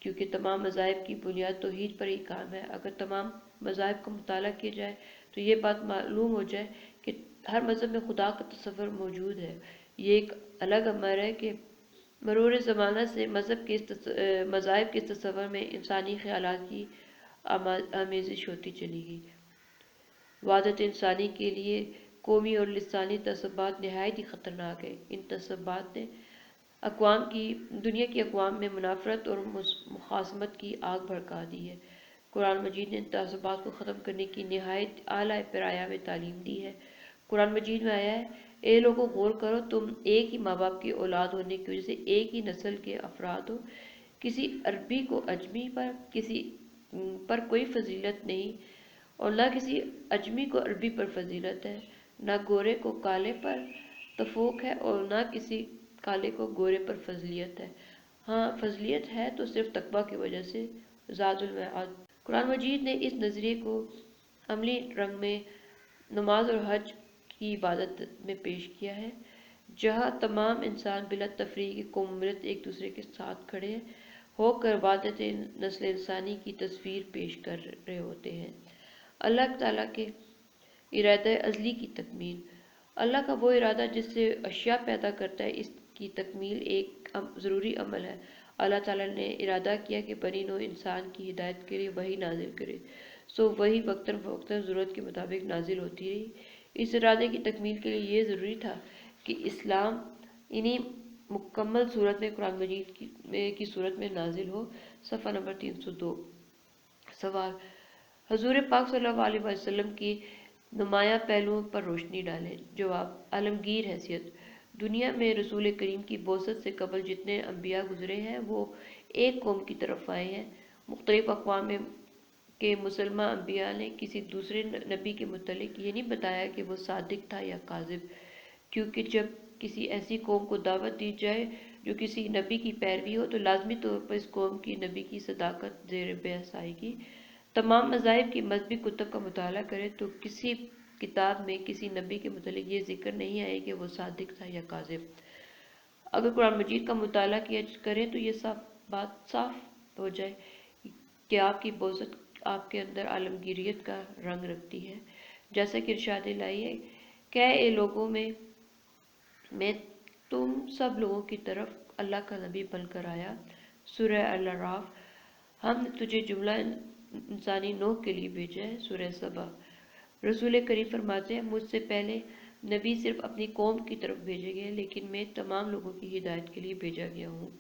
کیونکہ تمام مذاہب کی بنیاد توحید پر ہی قائم ہے۔ اگر تمام مذاہب کا مطالعہ کیا جائے تو یہ بات معلوم ہو جائے کہ ہر مذہب میں خدا کا تصور موجود ہے۔ یہ ایک الگ امر ہے کہ مرور زمانہ سے مذاہب کے تصور میں انسانی خیالات کی آمیزش ہوتی چلی گئی۔ وحدت انسانی کے لیے قومی اور لسانی تعصبات نہایت ہی خطرناک ہیں۔ ان تعصبات نے دنیا کی اقوام میں منافرت اور مخاصمت کی آگ بھڑکا دی ہے۔ قرآن مجید نے ان تعصبات کو ختم کرنے کی نہایت اعلیٰ پیرایا میں تعلیم دی ہے۔ قرآن مجید میں آیا ہے، اے لوگوں غور کرو، تم ایک ہی ماں باپ کی اولاد ہونے کی وجہ سے ایک ہی نسل کے افراد ہو۔ کسی عربی کو اجمی پر کوئی فضیلت نہیں، اور نہ کسی اجمی کو عربی پر فضیلت ہے، نہ گورے کو کالے پر تفوق ہے اور نہ کسی کالے کو گورے پر فضیلت ہے۔ ہاں فضیلت ہے تو صرف تقویٰ کی وجہ سے۔ زاد المعاد۔ قرآن مجید نے اس نظریے کو عملی رنگ میں نماز اور حج کی عبادت میں پیش کیا ہے، جہاں تمام انسان بلا تفریق قوم ملت ایک دوسرے کے ساتھ کھڑے ہو کر وحدت نسل انسانی کی تصویر پیش کر رہے ہوتے ہیں۔ اللہ تعالیٰ کے ارادہ ازلی کی تکمیل۔ اللہ کا وہ ارادہ جس سے اشیاء پیدا کرتا ہے، اس کی تکمیل ایک ضروری عمل ہے۔ اللہ تعالیٰ نے ارادہ کیا کہ بنی نوع انسان کی ہدایت کے لیے وحی نازل کرے، سو وحی وقتاً فوقتاً ضرورت کے مطابق نازل ہوتی رہی۔ اس ارادے کی تکمیل کے لیے یہ ضروری تھا کہ اسلام انہی مکمل صورت میں قرآن مجید کی صورت میں نازل ہو۔ صفحہ نمبر 302۔ سوال: حضور پاک صلی اللہ علیہ وسلم کی نمایاں پہلوؤں پر روشنی ڈالیں۔ جواب: عالمگیر حیثیت۔ دنیا میں رسول کریم کی بعثت سے قبل جتنے انبیاء گزرے ہیں وہ ایک قوم کی طرف آئے ہیں۔ مختلف اقوام کے مسلمہ انبیاء نے کسی دوسرے نبی کے متعلق یہ نہیں بتایا کہ وہ صادق تھا یا کاذب، کیونکہ جب کسی ایسی قوم کو دعوت دی جائے جو کسی نبی کی پیروی ہو تو لازمی طور پر اس قوم کی نبی کی صداقت زیر بحث آئے گی۔ تمام مذاہب کی مذہبی کتب کا مطالعہ کریں تو کسی کتاب میں کسی نبی کے متعلق یہ ذکر نہیں آئے کہ وہ صادق تھا یا کاذب۔ اگر قرآن مجید کا مطالعہ کیا کریں تو یہ بات صاف ہو جائے کہ آپ کی بعثت آپ کے اندر عالمگیریت کا رنگ رکھتی ہے، جیسا کہ ارشاد الہی ہے کہ اے لوگوں میں تم سب لوگوں کی طرف اللہ کا نبی بن کر آیا۔ سورہ الاعراف۔ ہم نے تجھے جملہ انسانی نوح کے لیے بھیجا ہے۔ سورہ سبا۔ رسول کریم فرماتے ہیں، مجھ سے پہلے نبی صرف اپنی قوم کی طرف بھیجے گئے، لیکن میں تمام لوگوں کی ہدایت کے لیے بھیجا گیا ہوں۔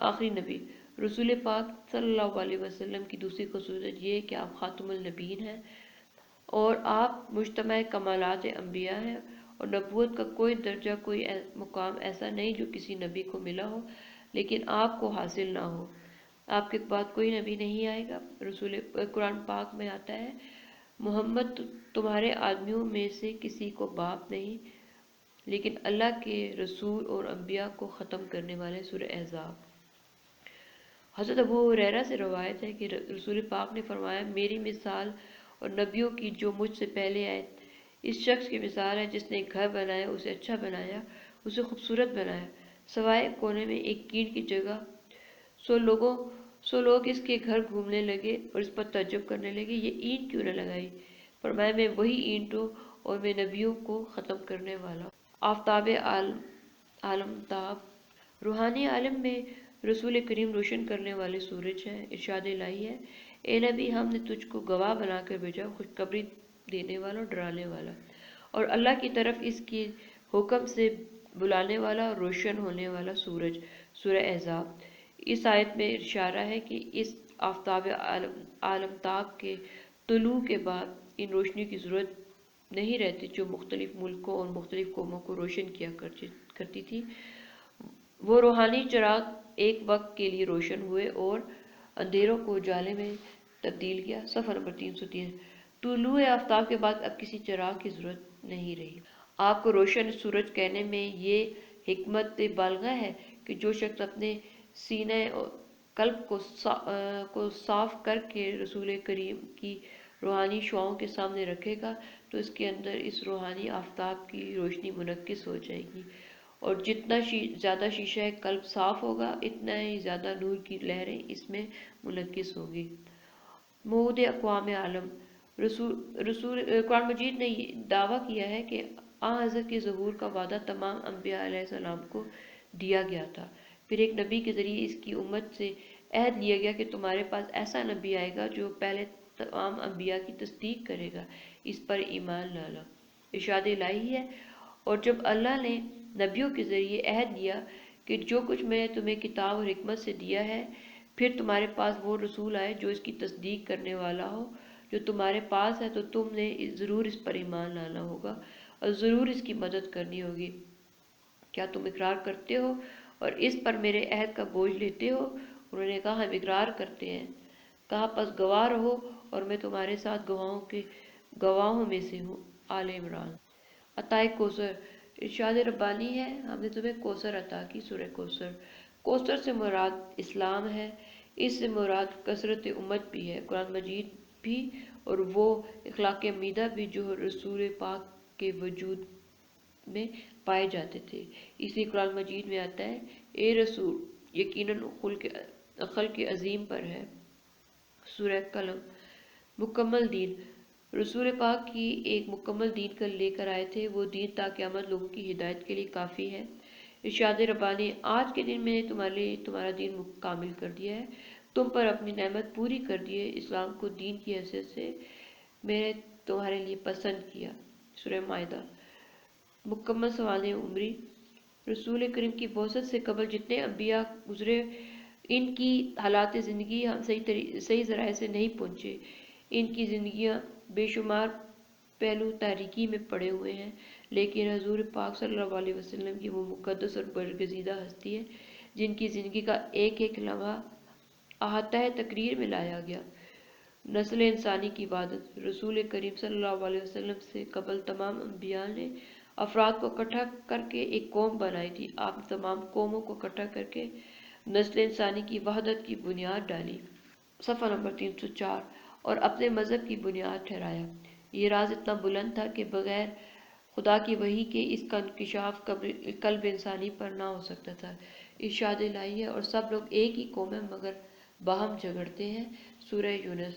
آخری نبی رسول پاک صلی اللہ علیہ وسلم کی دوسری خصوصیت یہ ہے کہ آپ خاتم النبیین ہیں اور آپ مجتمع کمالات انبیاء ہیں، اور نبوت کا کوئی درجہ، کوئی مقام ایسا نہیں جو کسی نبی کو ملا ہو لیکن آپ کو حاصل نہ ہو۔ آپ کے بعد کوئی نبی نہیں آئے گا۔ قرآن پاک میں آتا ہے، محمد تمہارے آدمیوں میں سے کسی کو باپ نہیں، لیکن اللہ کے رسول اور انبیاء کو ختم کرنے والے۔ سورہ احزاب۔ حضرت ابو ہریرہ سے روایت ہے کہ رسول پاک نے فرمایا، میری مثال اور نبیوں کی جو مجھ سے پہلے آئے اس شخص کی مثال ہے جس نے ایک گھر بنایا، اسے اچھا بنایا، اسے خوبصورت بنایا، سوائے کونے میں ایک اینٹ کی جگہ۔ سو لوگ اس کے گھر گھومنے لگے اور اس پر تعجب کرنے لگے، یہ اینٹ کیوں نہ لگائی؟ فرمایا، میں وہی اینٹ ہوں اور میں نبیوں کو ختم کرنے والا ہوں۔ آفتاب عالمتاب۔ روحانی عالم میں رسول کریم روشن کرنے والے سورج ہیں۔ ارشاد الہی ہے، اے نبی ہم نے تجھ کو گواہ بنا کر بھیجا، خوشخبری دینے والا اور ڈرانے والا، اور اللہ کی طرف اس کے حکم سے بلانے والا اور روشن ہونے والا سورج۔ سورہ احزاب۔ اس آیت میں اشارہ ہے کہ اس آفتاب عالمتاب کے طلوع کے بعد ان روشنی کی ضرورت نہیں رہتی جو مختلف ملکوں اور مختلف قوموں کو روشن کیا کرتی تھی۔ وہ روحانی چراغ ایک وقت کے لیے روشن ہوئے اور اندھیروں کو اجالے میں تبدیل کیا۔ صفحہ نمبر 303۔ طلوع آفتاب کے بعد اب کسی چراغ کی ضرورت نہیں رہی۔ آپ کو روشن سورج کہنے میں یہ حکمت بالغہ ہے کہ جو شخص اپنے سینہ قلب کو صاف کر کے رسول کریم کی روحانی شعاؤں کے سامنے رکھے گا تو اس کے اندر اس روحانی آفتاب کی روشنی منعکس ہو جائے گی، اور جتنا زیادہ شیشہ قلب صاف ہوگا اتنا ہی زیادہ نور کی لہریں اس میں منعکس ہوگی۔ موعود اقوام عالم۔ قرآن مجید نے دعویٰ کیا ہے کہ حضرت کے ظہور کا وعدہ تمام انبیاء علیہ السلام کو دیا گیا تھا۔ پھر ایک نبی کے ذریعے اس کی امت سے عہد لیا گیا کہ تمہارے پاس ایسا نبی آئے گا جو پہلے تمام انبیاء کی تصدیق کرے گا، اس پر ایمان لانا۔ ارشاد الہی ہے، اور جب اللہ نے نبیوں کے ذریعے عہد لیا کہ جو کچھ میں نے تمہیں کتاب اور حکمت سے دیا ہے، پھر تمہارے پاس وہ رسول آئے جو اس کی تصدیق کرنے والا ہو جو تمہارے پاس ہے، تو تم نے ضرور اس پر ایمان لانا ہوگا اور ضرور اس کی مدد کرنی ہوگی۔ کیا تم اقرار کرتے ہو اور اس پر میرے عہد کا بوجھ لیتے ہو؟ انہوں نے کہا ہم اقرار کرتے ہیں۔ کہا پس گواہ رہو اور میں تمہارے ساتھ گواہوں میں سے ہوں۔ آل عمران۔ عطائے کوثر۔ ارشاد ربانی ہے، ہم نے تمہیں کوثر عطا کی۔ سورہ کوثر۔ کوثر سے مراد اسلام ہے، اس سے مراد کثرت امت بھی ہے، قرآن مجید بھی اور وہ اخلاق حمیدہ بھی جو رسول پاک کے وجود میں پائے جاتے تھے۔ اس لیے قرآن مجید میں آتا ہے، اے رسول یقیناً خلق عظیم پر ہے۔ سورہ قلم۔ مکمل دین۔ رسول پاک کی ایک مکمل دین کر لے کر آئے تھے، وہ دین تا قیامت لوگوں کی ہدایت کے لیے کافی ہے۔ ارشاد ربانی، آج کے دن میں نے تمہارے لیے تمہارا دین کامل کر دیا ہے، تم پر اپنی نعمت پوری کر دی ہے، اسلام کو دین کی حیثیت سے میں نے تمہارے لیے پسند کیا۔ سورہ مائدہ۔ مکمل سوانح عمری۔ رسول کریم کی بعثت سے قبل جتنے انبیاء گزرے، ان کی حالات زندگی ہم صحیح ذرائع سے نہیں پہنچے۔ ان کی زندگیاں بے شمار پہلو تاریکی میں پڑے ہوئے ہیں، لیکن حضور پاک صلی اللہ علیہ وسلم کی وہ مقدس اور برگزیدہ ہستی ہے جن کی زندگی کا ایک ایک لمحہ احاطہ تقریر میں لایا گیا۔ نسل انسانی کی عبادت۔ رسول کریم صلی اللہ علیہ وسلم سے قبل تمام انبیاء نے افراد کو اکٹھا کر کے ایک قوم بنائی تھی۔ آپ نے تمام قوموں کو اکٹھا کر کے نسل انسانی کی وحدت کی بنیاد ڈالی۔ صفحہ نمبر 304۔ اور اپنے مذہب کی بنیاد ٹھہرایا۔ یہ راز اتنا بلند تھا کہ بغیر خدا کی وحی کے اس کا انکشاف قلب انسانی پر نہ ہو سکتا تھا۔ ارشاد الہی ہے، اور سب لوگ ایک ہی قوم ہیں مگر باہم جھگڑتے ہیں۔ سورہ یونس۔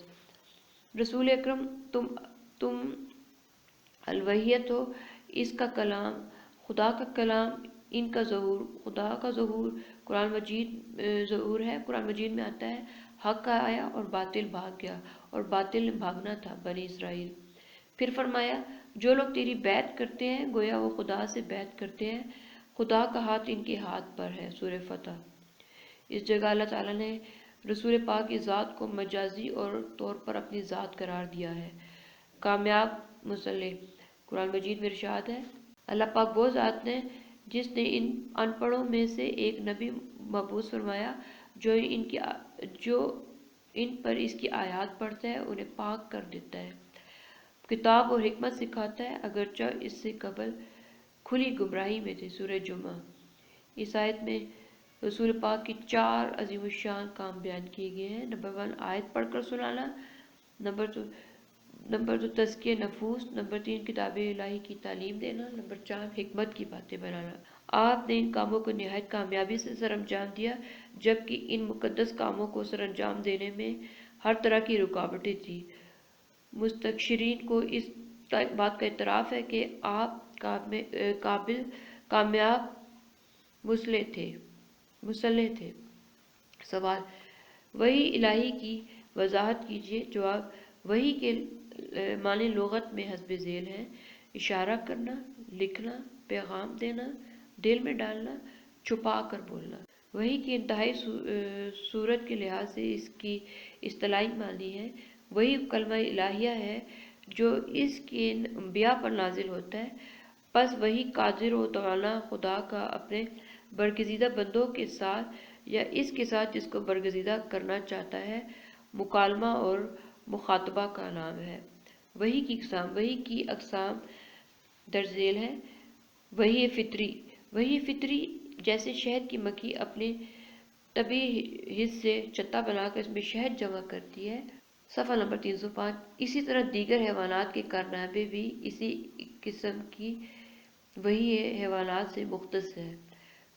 رسول اکرم تم الوحیت ہو، اس کا کلام خدا کا کلام، ان کا ظہور خدا کا ظہور قرآن مجید ظہور ہے۔ قرآن مجید میں آتا ہے، حق آیا اور باطل بھاگ گیا اور باطل نے بھاگنا تھا، بنی اسرائیل۔ پھر فرمایا، جو لوگ تیری بیعت کرتے ہیں گویا وہ خدا سے بیعت کرتے ہیں، خدا کا ہاتھ ان کے ہاتھ پر ہے۔ سورہ فتح۔ اس جگہ اللہ تعالیٰ نے رسول پاک کی ذات کو مجازی اور طور پر اپنی ذات قرار دیا ہے۔ کامیاب مصلح۔ قرآن مجید میں ارشاد ہے، اللہ پاک وہ ذات ہے جس نے ان ان پڑھوں میں سے ایک نبی مبعوث فرمایا جو ان پر اس کی آیات پڑھتا ہے، انہیں پاک کر دیتا ہے، کتاب اور حکمت سکھاتا ہے، اگرچہ اس سے قبل کھلی گمراہی میں تھے۔ سورہ جمعہ۔ اس آیت میں رسول پاک کی 4 عظیم الشان کام بیان کیے گئے ہیں۔ نمبر 1 آیت پڑھ کر سنانا، نمبر 2 تزکیہ نفوس، نمبر 3 کتاب الہی کی تعلیم دینا، نمبر 4 حکمت کی باتیں بنانا۔ آپ نے ان کاموں کو نہایت کامیابی سے سر انجام دیا، جبکہ ان مقدس کاموں کو سر انجام دینے میں ہر طرح کی رکاوٹیں تھیں۔ مستبشرین کو اس بات کا اعتراف ہے کہ آپ کامیاب مصلح تھے۔ سوال، وحی الہی کی وضاحت کیجیے۔ جواب، وحی کے معنی لغت میں حسب ذیل ہیں: اشارہ کرنا، لکھنا، پیغام دینا، دل میں ڈالنا، چھپا کر بولنا۔ وحی کی انتہائی صورت کے لحاظ سے اس کی اصطلاحی معنی ہے، وحی کلمہ الہیہ ہے جو اس کے انبیاء پر نازل ہوتا ہے۔ پس وحی قادر و توانا خدا کا اپنے برگزیدہ بندوں کے ساتھ یا اس کے ساتھ جس کو برگزیدہ کرنا چاہتا ہے مکالمہ اور مخاطبہ کا نام ہے۔ وحی کی اقسام درج ذیل ہیں: وحی فطری، وحی فطری جیسے شہد کی مکھی اپنے طبعی حس سے چتا بنا کر اس میں شہد جمع کرتی ہے۔ صفحہ نمبر 305۔ اسی طرح دیگر حیوانات کے کارنامے بھی اسی قسم کی وحی حیوانات سے مختص ہے۔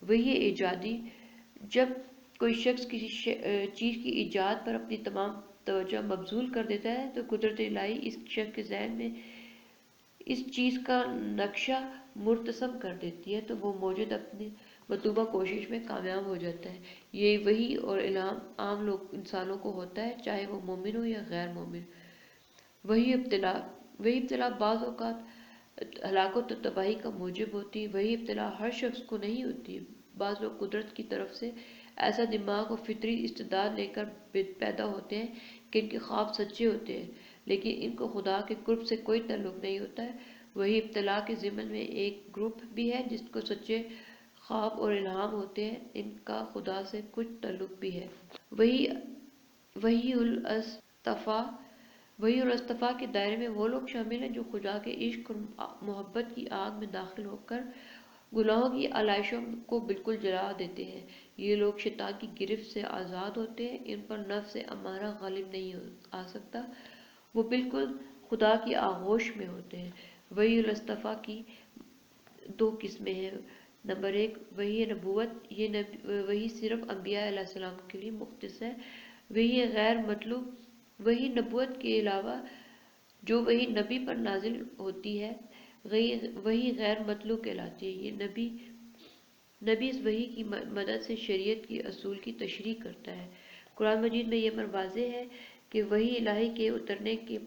وحی ایجادی، جب کوئی شخص کسی چیز کی ایجاد پر اپنی تمام توجہ مبذول کر دیتا ہے تو قدرت الہی اس شخص کے ذہن میں اس چیز کا نقشہ مرتسم کر دیتی ہے، تو وہ مطلوبہ کوشش میں کامیاب ہو جاتا ہے۔ یہ وحی اور الہام عام لوگ انسانوں کو ہوتا ہے، چاہے وہ مومن ہو یا غیر مومن۔ وہی ابتلا بعض اوقات ہلاکت و تباہی کا موجب ہوتی ہے۔ وہی ابتلا ہر شخص کو نہیں ہوتی۔ بعض لوگ قدرت کی طرف سے ایسا دماغ و فطری استعداد لے کر پیدا ہوتے ہیں کہ ان کے خواب سچے ہوتے ہیں، لیکن ان کو خدا کے قرب سے کوئی تعلق نہیں ہوتا ہے۔ وہی ابتلا کے ضمن میں ایک گروپ بھی ہے جس کو سچے خواب اور الہام ہوتے ہیں، ان کا خدا سے کچھ تعلق بھی ہے۔ وحی الاصطفاء کے دائرے میں وہ لوگ شامل ہیں جو خدا کے عشق اور محبت کی آگ میں داخل ہو کر گناہوں کی علائشوں کو بالکل جلا دیتے ہیں۔ یہ لوگ شیطان کی گرفت سے آزاد ہوتے ہیں، ان پر نفس امارہ غالب نہیں آ سکتا، وہ بالکل خدا کی آغوش میں ہوتے ہیں۔ وحی الاصطفاء کی دو قسمیں ہیں۔ نمبر 1، وحی نبوت۔ یہ وحی صرف انبیاء علیہ السلام کے لیے مختص ہے۔ وحی غیر مطلوب۔ وحی نبوت کے علاوہ جو وحی نبی پر نازل ہوتی ہے وہی غیر مطلوب کہلاتی ہے۔ یہ نبی اس وحی کی مدد سے شریعت کی اصول کی تشریح کرتا ہے۔ قرآن مجید میں یہ امر واضح ہے کہ وحی الہی کے اترنے کی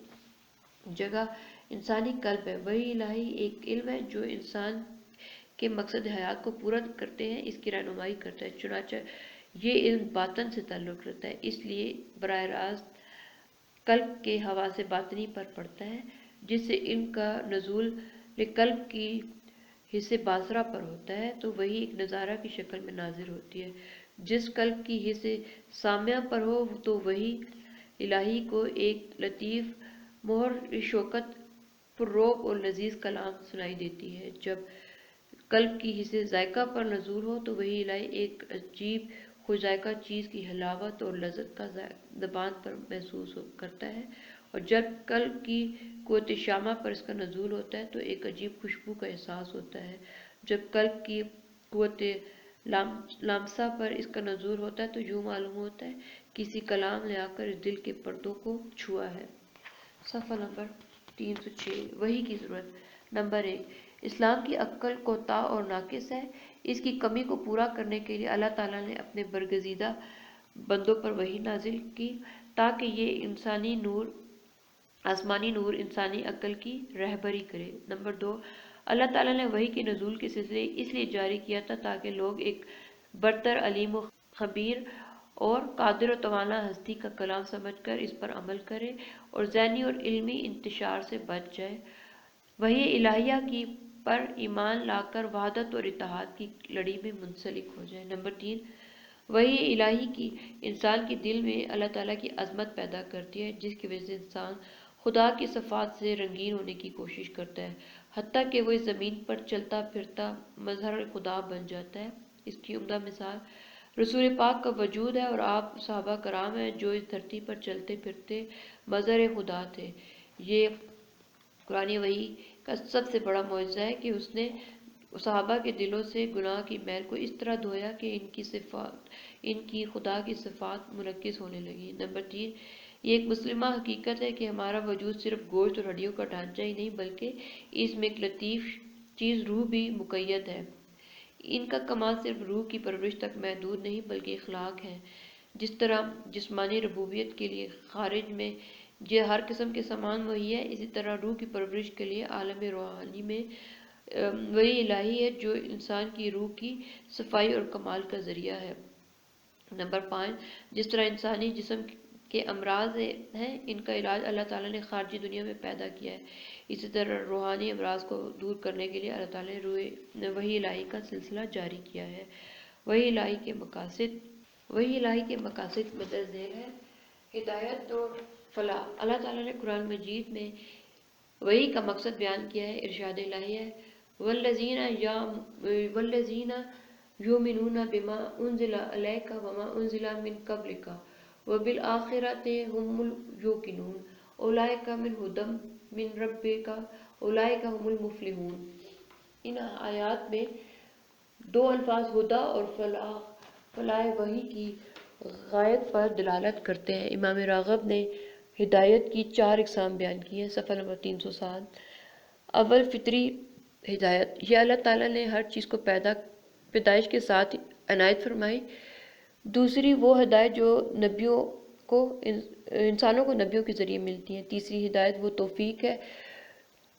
جگہ انسانی قلب ہے۔ وحی الہی ایک علم ہے جو انسان کے مقصد حیات کو پورا کرتے ہیں، اس کی رہنمائی کرتا ہے، چنانچہ یہ علم باطن سے تعلق رکھتا ہے، اس لیے براہ راست قلب کے حواس باطنی پر پڑتا ہے، جس سے علم کا نزول قلب کی حص باصرہ پر ہوتا ہے تو وہی ایک نظارہ کی شکل میں نازل ہوتی ہے۔ جس قلب کی حص سامعہ پر ہو تو وحی الہی کو ایک لطیف مہر شوکت پرروب اور لذیذ کلام سنائی دیتی ہے۔ جب قلب کی حص ذائقہ پر نزول ہو تو وحی الہی ایک عجیب خوش ذائقہ چیز کی حلاوت اور لذت کا زبان پر محسوس کرتا ہے، اور جب قلب کی قوت شامہ پر اس کا نزول ہوتا ہے تو ایک عجیب خوشبو کا احساس ہوتا ہے۔ جب قلب کی قوت لامسہ پر اس کا نزول ہوتا ہے تو یوں معلوم ہوتا ہے کسی کلام نے آ کر اس دل کے پردوں کو چھوا ہے۔ صفحہ نمبر 306۔ وحی کی ضرورت۔ نمبر 1، اسلام کی عقل کوتاہ اور ناقص ہے۔ اس کی کمی کو پورا کرنے کے لیے اللہ تعالیٰ نے اپنے برگزیدہ بندوں پر وحی نازل کی تاکہ یہ آسمانی نور انسانی عقل کی رہبری کرے۔ نمبر 2، اللہ تعالیٰ نے وحی کے نزول کے سلسلے اس لیے جاری کیا تھا تاکہ لوگ ایک برتر علیم و خبیر اور قادر و توانا ہستی کا کلام سمجھ کر اس پر عمل کرے اور ذہنی اور علمی انتشار سے بچ جائے۔ وحی الہیہ کی پر ایمان لا کر وحدت اور اتحاد کی لڑی میں منسلک ہو جائے۔ نمبر 3، وحی الہی کی انسان کے دل میں اللہ تعالیٰ کی عظمت پیدا کرتی ہے، جس کی وجہ سے انسان خدا کی صفات سے رنگین ہونے کی کوشش کرتا ہے، حتیٰ کہ وہ اس زمین پر چلتا پھرتا مظہر خدا بن جاتا ہے۔ اس کی عمدہ مثال رسول پاک کا وجود ہے اور آپ صحابہ کرام ہیں جو اس دھرتی پر چلتے پھرتے مظہر خدا تھے۔ یہ قرآن وحی کا سب سے بڑا معجزہ ہے کہ اس نے صحابہ کے دلوں سے گناہ کی میل کو اس طرح دھویا کہ ان کی خدا کی صفات منعکس ہونے لگی۔ نمبر 3، یہ ایک مسلمہ حقیقت ہے کہ ہمارا وجود صرف گوشت اور ہڈیوں کا ڈھانچہ ہی نہیں بلکہ اس میں ایک لطیف چیز روح بھی مقید ہے۔ ان کا کمال صرف روح کی پرورش تک محدود نہیں بلکہ اخلاق ہے۔ جس طرح جسمانی ربوبیت کے لیے خارج میں یہ ہر قسم کے سامان وحی ہے، اسی طرح روح کی پرورش کے لیے عالم روحانی میں وحی الہی ہے جو انسان کی روح کی صفائی اور کمال کا ذریعہ ہے۔ نمبر 5، جس طرح انسانی جسم کے امراض ہیں، ان کا علاج اللہ تعالیٰ نے خارجی دنیا میں پیدا کیا ہے، اسی طرح روحانی امراض کو دور کرنے کے لیے اللہ تعالیٰ نے وحی الہی کا سلسلہ جاری کیا ہے۔ وحی الہی کے مقاصد متعدد ہیں، ہدایت اور فلاح۔ اللہ تعالیٰ نے قرآن مجید میں وحی کا مقصد بیان کیا ہے۔ ارشاد الہی ہے، وَالَّذِينَ يُؤْمِنُونَ بِمَا أُنزِلَ إِلَيْكَ وَمَا أُنزِلَ مِن قَبْلِكَ وَبِالْآخِرَةِ هُمْ يُوقِنُونَ أُولَئِكَ مِنْ هُدًى مِن رَبِّكَ أُولَئِكَ هُمُ الْمُفْلِحُونَ۔ ان آیات میں دو الفاظ ہدا اور فلاح وحی کی غایت پر دلالت کرتے ہیں۔ امام راغب نے ہدایت کی 4 اقسام بیان کی ہیں۔ صفحہ نمبر 307۔ اول، فطری ہدایت۔ یہ اللہ تعالیٰ نے ہر چیز کو پیدائش کے ساتھ عنایت فرمائی، دوسری وہ ہدایت جو نبیوں کو انسانوں کو نبیوں کے ذریعے ملتی ہیں، تیسری ہدایت وہ توفیق ہے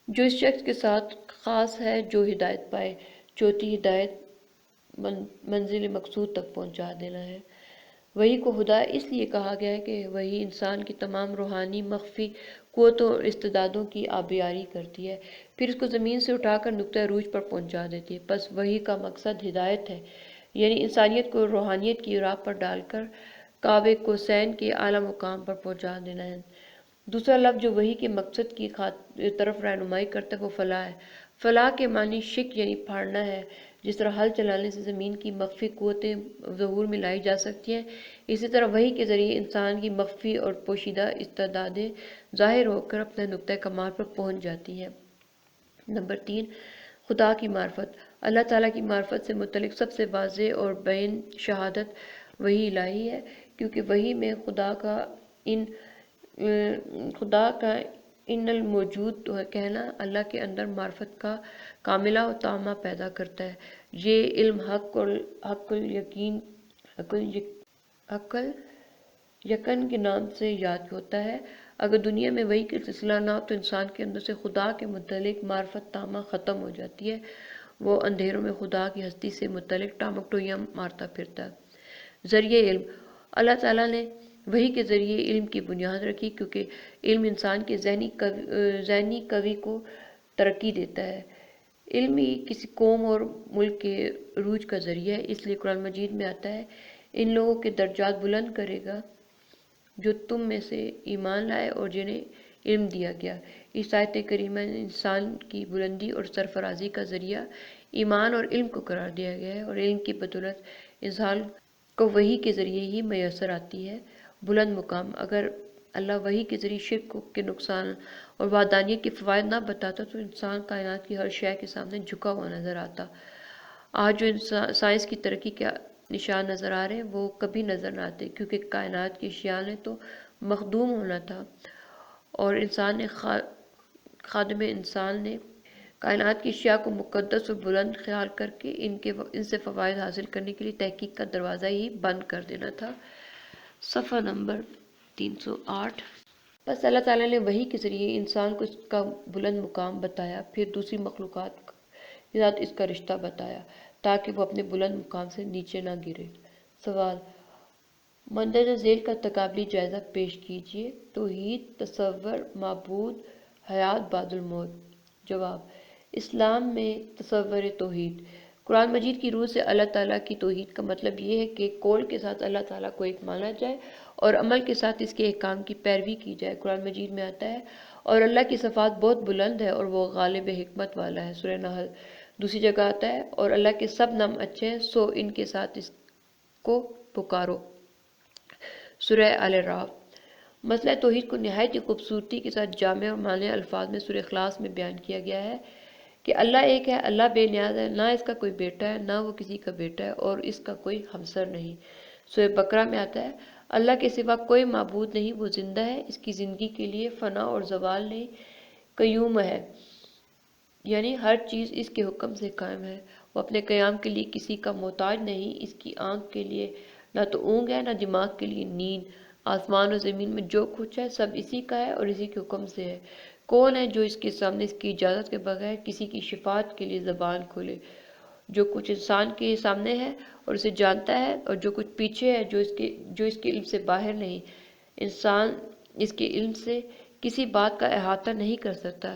جو اس شخص کے ساتھ خاص ہے جو ہدایت پائے، چوتھی ہدایت منزل مقصود تک پہنچا دینا ہے۔ وحی کو خدا اس لیے کہا گیا ہے کہ وحی انسان کی تمام روحانی مخفی قوتوں اور استعدادوں کی آبیاری کرتی ہے، پھر اس کو زمین سے اٹھا کر نقطہ عروج پر پہنچا دیتی ہے۔ بس وحی کا مقصد ہدایت ہے، یعنی انسانیت کو روحانیت کی راہ پر ڈال کر قاب قوسین کے اعلیٰ مقام پر پہنچا دینا ہے۔ دوسرا لفظ جو وحی کے مقصد کی طرف رہنمائی کرتا ہے وہ فلاح ہے۔ فلاح کے معنی شک یعنی پھاڑنا ہے۔ جس طرح ہل چلانے سے زمین کی مخفی قوتیں ظہور میں لائی جا سکتی ہیں، اسی طرح وحی کے ذریعے انسان کی مخفی اور پوشیدہ استعدادیں ظاہر ہو کر اپنے نقطہ کمال پر پہنچ جاتی ہیں۔ نمبر 3، خدا کی معرفت۔ اللہ تعالیٰ کی معرفت سے متعلق سب سے واضح اور بین شہادت وحی الہی ہے، کیونکہ وحی میں خدا کا ان الموجود کہنا اللہ کے اندر معرفت کا کاملہ و تامہ پیدا کرتا ہے۔ یہ علم حق یقین کے نام سے یاد ہوتا ہے۔ اگر دنیا میں وحی کا سلسلہ نہ ہو تو انسان کے اندر سے خدا کے متعلق معرفت تامہ ختم ہو جاتی ہے، وہ اندھیروں میں خدا کی ہستی سے متعلق ٹامکٹوئیاں مارتا پھرتا ہے۔ ذریعہ علم۔ اللہ تعالیٰ نے وحی کے ذریعے علم کی بنیاد رکھی، کیونکہ علم انسان کے ذہنی قوی کو ترقی دیتا ہے۔ علم ہی کسی قوم اور ملک کے عروج کا ذریعہ ہے، اس لیے قرآن مجید میں آتا ہے ان لوگوں کے درجات بلند کرے گا جو تم میں سے ایمان لائے اور جنہیں علم دیا گیا۔ اس آیت کریمہ نے انسان کی بلندی اور سرفرازی کا ذریعہ ایمان اور علم کو قرار دیا گیا ہے، اور علم کی بدولت انسان کو وحی کے ذریعے ہی میسر آتی ہے بلند مقام۔ اگر اللہ وحی کے ذریعے شرک کے نقصان اور وحدانیت کے فوائد نہ بتاتا تو انسان کائنات کی ہر شے کے سامنے جھکا ہوا نظر آتا۔ آج جو سائنس کی ترقی کے نشان نظر آ رہے ہیں وہ کبھی نظر نہ آتے، کیونکہ کائنات کی اشیاء نے تو مخدوم ہونا تھا، اور خادم انسان نے کائنات کی اشیاء کو مقدس اور بلند خیال کر کے ان سے فوائد حاصل کرنے کے لیے تحقیق کا دروازہ ہی بند کر دینا تھا۔ صفحہ نمبر 308۔ بس اللہ تعالیٰ نے وحی کے ذریعے انسان کو اس کا بلند مقام بتایا، پھر دوسری مخلوقات کے ساتھ اس کا رشتہ بتایا تاکہ وہ اپنے بلند مقام سے نیچے نہ گرے۔ سوال: مندرجہ ذیل کا تقابلی جائزہ پیش کیجیے۔ توحید، تصور، معبود، حیات بعد الموت۔ جواب: اسلام میں تصور توحید۔ قرآن مجید کی روح سے اللہ تعالیٰ کی توحید کا مطلب یہ ہے کہ قول کے ساتھ اللہ تعالیٰ کو ایک مانا جائے اور عمل کے ساتھ اس کے احکام کی پیروی کی جائے۔ قرآن مجید میں آتا ہے اور اللہ کی صفات بہت بلند ہے اور وہ غالب حکمت والا ہے، سورہ نحل۔ دوسری جگہ آتا ہے اور اللہ کے سب نام اچھے ہیں سو ان کے ساتھ اس کو پکارو، سورہ آل اعراف۔ مسئلہ توحید کو نہایت ہی خوبصورتی کے ساتھ جامع اور معنی الفاظ میں سورہ اخلاص میں بیان کیا گیا ہے کہ اللہ ایک ہے، اللہ بے نیاز ہے، نہ اس کا کوئی بیٹا ہے نہ وہ کسی کا بیٹا ہے اور اس کا کوئی ہمسر نہیں۔ سورہ بقرہ میں آتا ہے اللہ کے سوا کوئی معبود نہیں، وہ زندہ ہے، اس کی زندگی کے لیے فنا اور زوال نہیں، قیوم ہے، یعنی ہر چیز اس کے حکم سے قائم ہے، وہ اپنے قیام کے لیے کسی کا محتاج نہیں، اس کی آنکھ کے لیے نہ تو اونگ ہے نہ دماغ کے لیے نیند، آسمان اور زمین میں جو کچھ ہے سب اسی کا ہے اور اسی کے حکم سے ہے۔ کون ہے جو اس کے سامنے اس کی اجازت کے بغیر کسی کی شفاعت کے لیے زبان کھولے؟ جو کچھ انسان کے سامنے ہے اور اسے جانتا ہے، اور جو کچھ پیچھے ہے جو اس کے علم سے باہر نہیں، انسان اس کے علم سے کسی بات کا احاطہ نہیں کر سکتا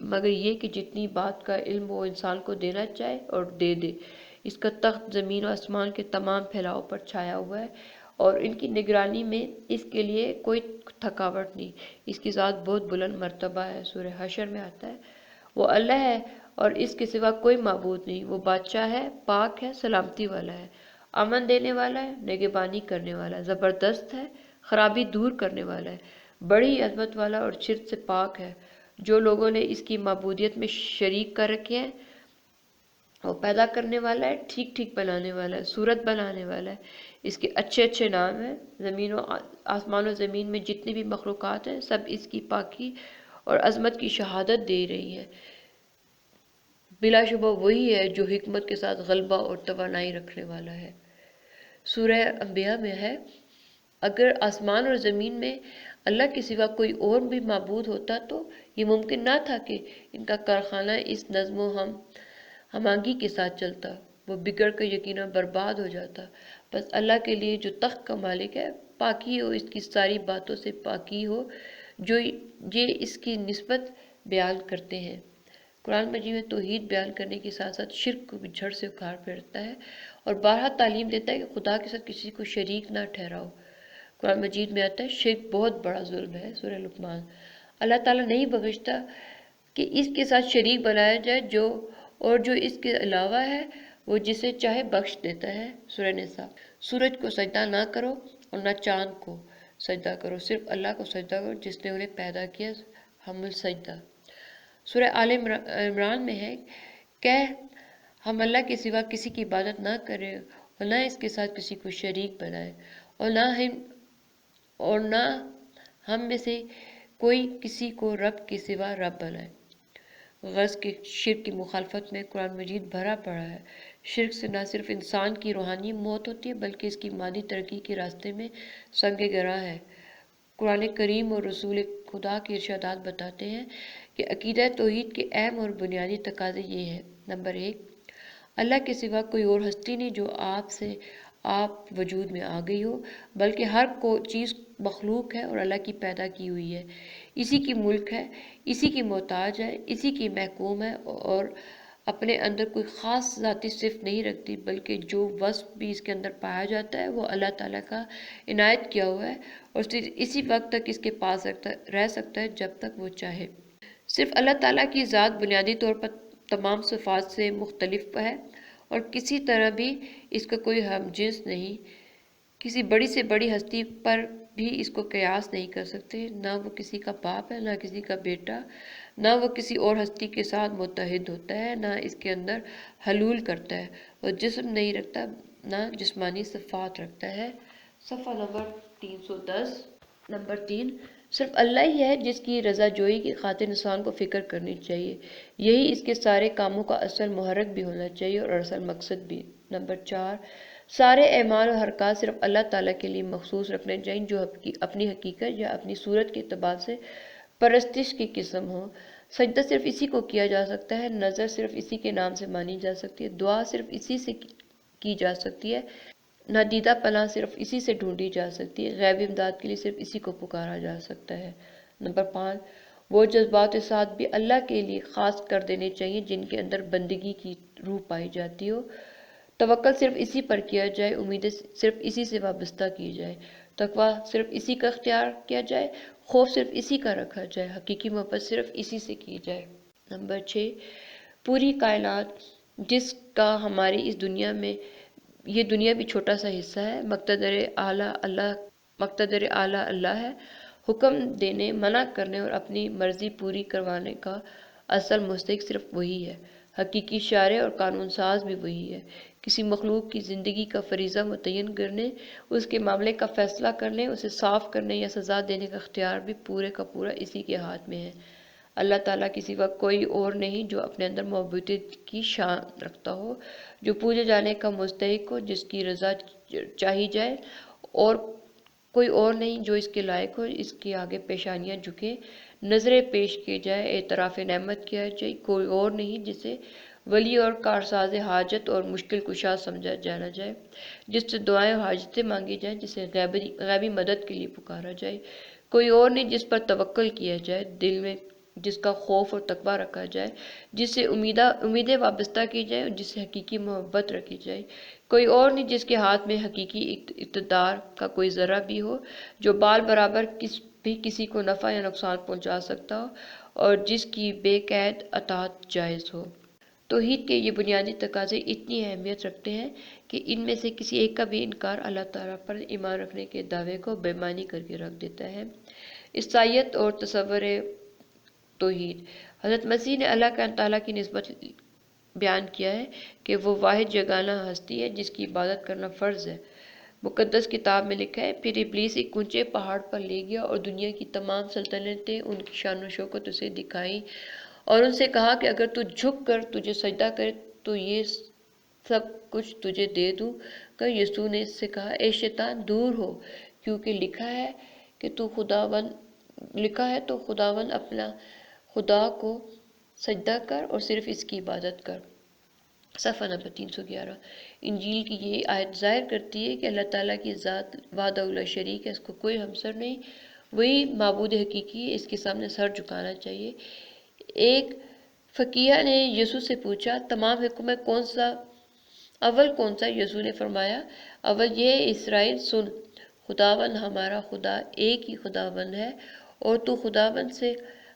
مگر یہ کہ جتنی بات کا علم وہ انسان کو دینا چاہے اور دے دے۔ اس کا تخت زمین و آسمان کے تمام پھیلاؤ پر چھایا ہوا ہے اور ان کی نگرانی میں اس کے لیے کوئی تھکاوٹ نہیں، اس کی ذات بہت بلند مرتبہ ہے، سورہ حشر میں آتا ہے وہ اللہ ہے اور اس کے سوا کوئی معبود نہیں، وہ بادشاہ ہے، پاک ہے، سلامتی والا ہے، امن دینے والا ہے، نگہبانی کرنے والا ہے، زبردست ہے، خرابی دور کرنے والا ہے، بڑی عظمت والا اور شرک سے پاک ہے۔ جو لوگوں نے اس کی معبودیت میں شریک کر رکھے ہیں وہ پیدا کرنے والا ہے، ٹھیک ٹھیک بنانے والا ہے، صورت بنانے والا ہے، اس کے اچھے اچھے نام ہیں۔ آسمان و زمین میں جتنی بھی مخلوقات ہیں سب اس کی پاکی اور عظمت کی شہادت دے رہی ہیں۔ بلا شبہ وہی ہے جو حکمت کے ساتھ غلبہ اور توانائی رکھنے والا ہے۔ سورہ انبیاء میں ہے، اگر آسمان اور زمین میں اللہ کے سوا کوئی اور بھی معبود ہوتا تو یہ ممکن نہ تھا کہ ان کا کارخانہ اس نظم و ہمانگی کے ساتھ چلتا، وہ بگڑ کر یقیناً برباد ہو جاتا۔ بس اللہ کے لیے جو تخت کا مالک ہے، پاکی ہو اس کی ساری باتوں سے، پاکی ہو جو یہ اس کی نسبت بیان کرتے ہیں۔ قرآن مجید میں توحید بیان کرنے کے ساتھ ساتھ شرک کو بھی جھڑ سے اکھاڑ پھیرتا ہے اور بارہا تعلیم دیتا ہے کہ خدا کے ساتھ کسی کو شریک نہ ٹھہراؤ۔ قرآن مجید میں آتا ہے شرک بہت بڑا ظلم ہے، سورہ لقمان۔ اللہ تعالیٰ نہیں بخشتا کہ اس کے ساتھ شریک بنایا جائے، جو اس کے علاوہ ہے وہ جسے چاہے بخش دیتا ہے، سورہ نساء۔ سورج کو سجدہ نہ کرو اور نہ چاند کو سجدہ کرو، صرف اللہ کو سجدہ کرو جس نے انہیں پیدا کیا، ہم السجدہ۔ سورہ آل عمران میں ہے، کہہ ہم اللہ کے سوا کسی کی عبادت نہ کریں اور نہ اس کے ساتھ کسی کو شریک بنائیں، اور نہ ہم میں سے کوئی کسی کو رب کے سوا رب بنائے۔ غرض کہ شرک کی مخالفت میں قرآن مجید بھرا پڑا ہے۔ شرک سے نہ صرف انسان کی روحانی موت ہوتی ہے بلکہ اس کی مادی ترقی کے راستے میں سنگ گراں ہے۔ قرآن کریم اور رسول خدا کے ارشادات بتاتے ہیں کہ عقیدہ توحید کے اہم اور بنیادی تقاضے یہ ہیں۔ نمبر 1، اللہ کے سوا کوئی اور ہستی نہیں جو آپ سے آپ وجود میں آ گئی ہو، بلکہ ہر چیز مخلوق ہے اور اللہ کی پیدا کی ہوئی ہے، اسی کی ملک ہے، اسی کی محتاج ہے، اسی کی محکوم ہے اور اپنے اندر کوئی خاص ذاتی صفت نہیں رکھتی، بلکہ جو وصف بھی اس کے اندر پایا جاتا ہے وہ اللہ تعالیٰ کا عنایت کیا ہوا ہے اور صرف اسی وقت تک اس کے پاس رہ سکتا ہے جب تک وہ چاہے۔ صرف اللہ تعالیٰ کی ذات بنیادی طور پر تمام صفات سے مختلف ہے اور کسی طرح بھی اس کا کوئی ہم جنس نہیں۔ کسی بڑی سے بڑی ہستی پر بھی اس کو قیاس نہیں کر سکتے، نہ وہ کسی کا باپ ہے، نہ کسی کا بیٹا، نہ وہ کسی اور ہستی کے ساتھ متحد ہوتا ہے، نہ اس کے اندر حلول کرتا ہے، وہ جسم نہیں رکھتا، نہ جسمانی صفات رکھتا ہے۔ صفحہ نمبر 310۔ نمبر 3، صرف اللہ ہی ہے جس کی رضا جوئی کی خاطر انسان کو فکر کرنی چاہیے، یہی اس کے سارے کاموں کا اصل محرک بھی ہونا چاہیے اور اصل مقصد بھی۔ نمبر 4، سارے اعمال اور حرکات صرف اللہ تعالیٰ کے لیے مخصوص رکھنے چاہیے جو اپنی حقیقت یا اپنی صورت کے اعتبار سے پرستش کی قسم ہو۔ سجدہ صرف اسی کو کیا جا سکتا ہے، نظر صرف اسی کے نام سے مانی جا سکتی ہے، دعا صرف اسی سے کی جا سکتی ہے، نادیدہ پناہ صرف اسی سے ڈھونڈی جا سکتی ہے، غیبی امداد کے لیے صرف اسی کو پکارا جا سکتا ہے۔ نمبر 5، وہ جذبات و ساتھ بھی اللہ کے لیے خاص کر دینے چاہیے جن کے اندر بندگی کی روح پائی جاتی ہو۔ توکل صرف اسی پر کیا جائے، امیدیں صرف اسی سے وابستہ کی جائے، تقویٰ صرف اسی کا اختیار کیا جائے، خوف صرف اسی کا رکھا جائے، حقیقی محبت صرف اسی سے کی جائے۔ نمبر 6، پوری کائنات جس کا ہماری اس دنیا میں یہ دنیا بھی چھوٹا سا حصہ ہے، مقتدر اعلیٰ اللہ ہے، حکم دینے، منع کرنے اور اپنی مرضی پوری کروانے کا اصل مستحق صرف وہی ہے، حقیقی شارع اور قانون ساز بھی وہی ہے۔ کسی مخلوق کی زندگی کا فریضہ متعین کرنے، اس کے معاملے کا فیصلہ کرنے، اسے صاف کرنے یا سزا دینے کا اختیار بھی پورے کا پورا اسی کے ہاتھ میں ہے۔ اللہ تعالیٰ کے سوا کوئی اور نہیں جو اپنے اندر معبودیت کی شان رکھتا ہو، جو پوجے جانے کا مستحق ہو، جس کی رضا چاہی جائے، اور کوئی اور نہیں جو اس کے لائق ہو، اس کے آگے پیشانیاں جھکے، نظریں پیش کی جائے، اعتراف نعمت کیا جائے، کوئی اور نہیں جسے ولی اور کارساز حاجت اور مشکل کشا سمجھا جانا جائے، جس سے دعائیں اور حاجتیں مانگی جائیں، جسے غیبی مدد کے لیے پکارا جائے، کوئی اور نہیں جس پر توکل کیا جائے، دل میں جس کا خوف اور تقویٰ رکھا جائے، جس سے امیدیں وابستہ کی جائیں اور جس سے حقیقی محبت رکھی جائے، کوئی اور نہیں جس کے ہاتھ میں حقیقی اقتدار کا کوئی ذرہ بھی ہو، جو بال برابر بھی کسی کو نفع یا نقصان پہنچا سکتا ہو اور جس کی بے قید اطاعت جائز ہو۔ توحید کے یہ بنیادی تقاضے اتنی اہمیت رکھتے ہیں کہ ان میں سے کسی ایک کا بھی انکار اللہ تعالیٰ پر ایمان رکھنے کے دعوے کو بے معنی کر کے رکھ دیتا ہے۔ عیسائیت اور تصور توحید۔ حضرت مسیح نے اللہ تعالیٰ کی نسبت بیان کیا ہے کہ وہ واحد یگانہ ہستی ہے جس کی عبادت کرنا فرض ہے۔ مقدس کتاب میں لکھا ہے، پھر ابلیس ایک اونچے پہاڑ پر لے گیا اور دنیا کی تمام سلطنتیں ان کی شان و شوکت اسے دکھائیں اور ان سے کہا کہ اگر تو جھک کر تجھے سجدہ کرے تو یہ سب کچھ تجھے دے دوں گا۔ یسوع نے اس سے کہا، اے شیطان دور ہو، کیونکہ لکھا ہے تو خداوند اپنا خدا کو سجدہ کر اور صرف اس کی عبادت کر۔ صفحہ نمبر 311۔ انجیل کی یہ آیت ظاہر کرتی ہے کہ اللہ تعالیٰ کی ذات وحدہ لا شریک ہے، اس کو کوئی ہمسر نہیں، وہی معبود حقیقی ہے، اس کے سامنے سر جھکانا چاہیے۔ ایک فقیہ نے یسوع سے پوچھا، تمام حکم میں اول کون سا؟ یسوع نے فرمایا، اول یہ ہے، اسرائیل سن، خداوند ہمارا خدا ایک ہی خداوند ہے، اور تو خداوند سے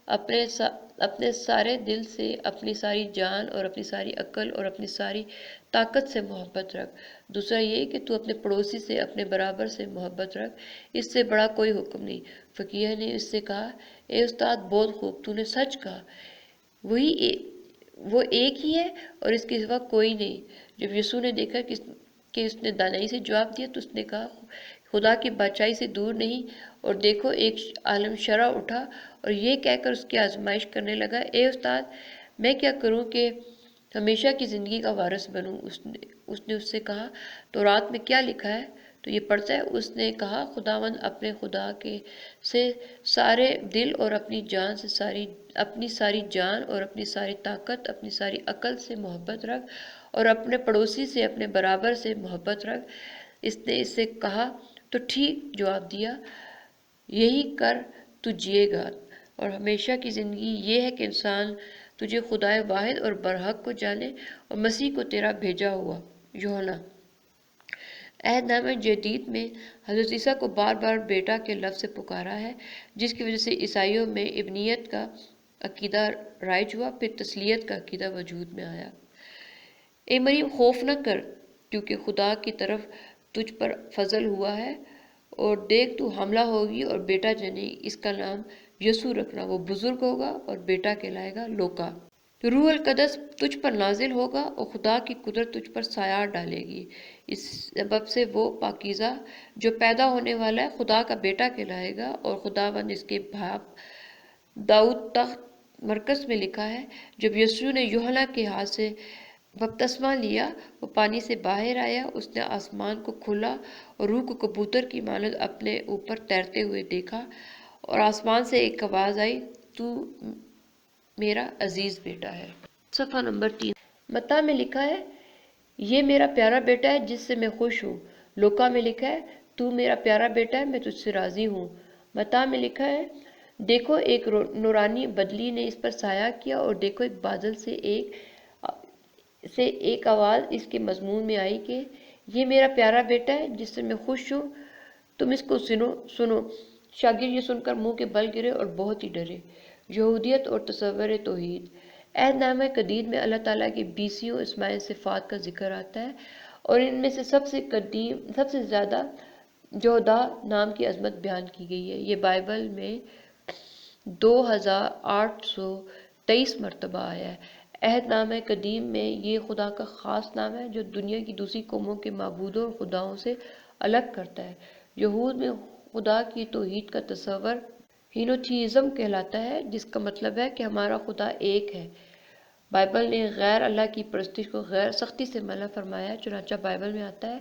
اپنے سارے دل سے، اپنی ساری جان اور اپنی ساری عقل اور اپنی ساری طاقت سے محبت رکھ۔ دوسرا یہ کہ تو اپنے پڑوسی سے اپنے برابر سے محبت رکھ، اس سے بڑا کوئی حکم نہیں۔ فقیہ نے اس سے کہا، اے استاد بہت خوب، تو نے سچ کہا، وہ ایک ہی ہے اور اس کے سوا کوئی نہیں۔ جب یسوع نے دیکھا کہ اس نے دانائی سے جواب دیا تو اس نے کہا، خدا کی بادشاہی سے دور نہیں۔ اور دیکھو ایک عالم شرح اٹھا اور یہ کہہ کر اس کی آزمائش کرنے لگا، اے استاد میں کیا کروں کہ ہمیشہ کی زندگی کا وارث بنوں؟ اس نے اس سے کہا، تورات میں کیا لکھا ہے؟ تو یہ پڑھتا ہے۔ اس نے کہا، خداوند اپنے خدا سے سارے دل اور اپنی ساری جان اور اپنی ساری طاقت، اپنی ساری عقل سے محبت رکھ، اور اپنے پڑوسی سے اپنے برابر سے محبت رکھ۔ اس نے اس سے کہا تو ٹھیک جواب دیا، یہی کر تو جیے گا، اور ہمیشہ کی زندگی یہ ہے کہ انسان تجھے خدائے واحد اور برحق کو جانے اور مسیح کو تیرا بھیجا ہوا۔ یوحنا۔ عہد نامہ جدید میں حضرت عیسیٰ کو بار بار بیٹا کے لفظ سے پکارا ہے، جس کی وجہ سے عیسائیوں میں ابنیت کا عقیدہ رائج ہوا، پھر تثلیت کا عقیدہ وجود میں آیا۔ اے مریم خوف نہ کر، کیونکہ خدا کی طرف تجھ پر فضل ہوا ہے، اور دیکھ تو حاملہ ہوگی اور بیٹا جنے گی، اس کا نام یسوع رکھنا، وہ بزرگ ہوگا اور بیٹا کہلائے گا۔ لوکا۔ روح القدس تجھ پر نازل ہوگا اور خدا کی قدرت تجھ پر سایہ ڈالے گی، اس سبب سے وہ پاکیزہ جو پیدا ہونے والا ہے خدا کا بیٹا کہلائے گا، اور خداوند اس کے باپ داؤد تخت مرکز میں لکھا ہے، جب یسوع نے یوحنا کے ہاتھ سے بپتسمہ لیا، وہ پانی سے باہر آیا، اس نے آسمان کو کھولا اور روح کو کبوتر کی مانند اپنے اوپر تیرتے ہوئے دیکھا، اور آسمان سے ایک آواز آئی، تو میرا عزیز بیٹا ہے۔ صفحہ نمبر 3۔ متی میں لکھا ہے، یہ میرا پیارا بیٹا ہے جس سے میں خوش ہوں۔ لوکا میں لکھا ہے، تو میرا پیارا بیٹا ہے، میں تجھ سے راضی ہوں۔ متی میں لکھا ہے، دیکھو ایک نورانی بدلی نے اس پر سایہ کیا، اور دیکھو ایک بادل سے ایک آواز اس کے مضمون میں آئی کہ یہ میرا پیارا بیٹا ہے جس سے میں خوش ہوں، تم اس کو سنو۔ شاگرد یہ سن کر منہ کے بل گرے اور بہت ہی ڈرے۔ یہودیت اور تصور توحید۔ عہد نامہ قدیم میں اللہ تعالیٰ کی 20 اسمائی صفات کا ذکر آتا ہے، اور ان میں سے سب سے زیادہ جہدہ نام کی عظمت بیان کی گئی ہے۔ یہ بائبل میں 2823 مرتبہ آیا ہے۔ عہد نامہ قدیم میں یہ خدا کا خاص نام ہے جو دنیا کی دوسری قوموں کے معبودوں اور خداؤں سے الگ کرتا ہے۔ یہود میں خدا کی توحید کا تصور ہینوتھیزم کہلاتا ہے، جس کا مطلب ہے کہ ہمارا خدا ایک ہے۔ بائبل نے غیر اللہ کی پرستش کو غیر سختی سے منع فرمایا ہے، چنانچہ بائبل میں آتا ہے،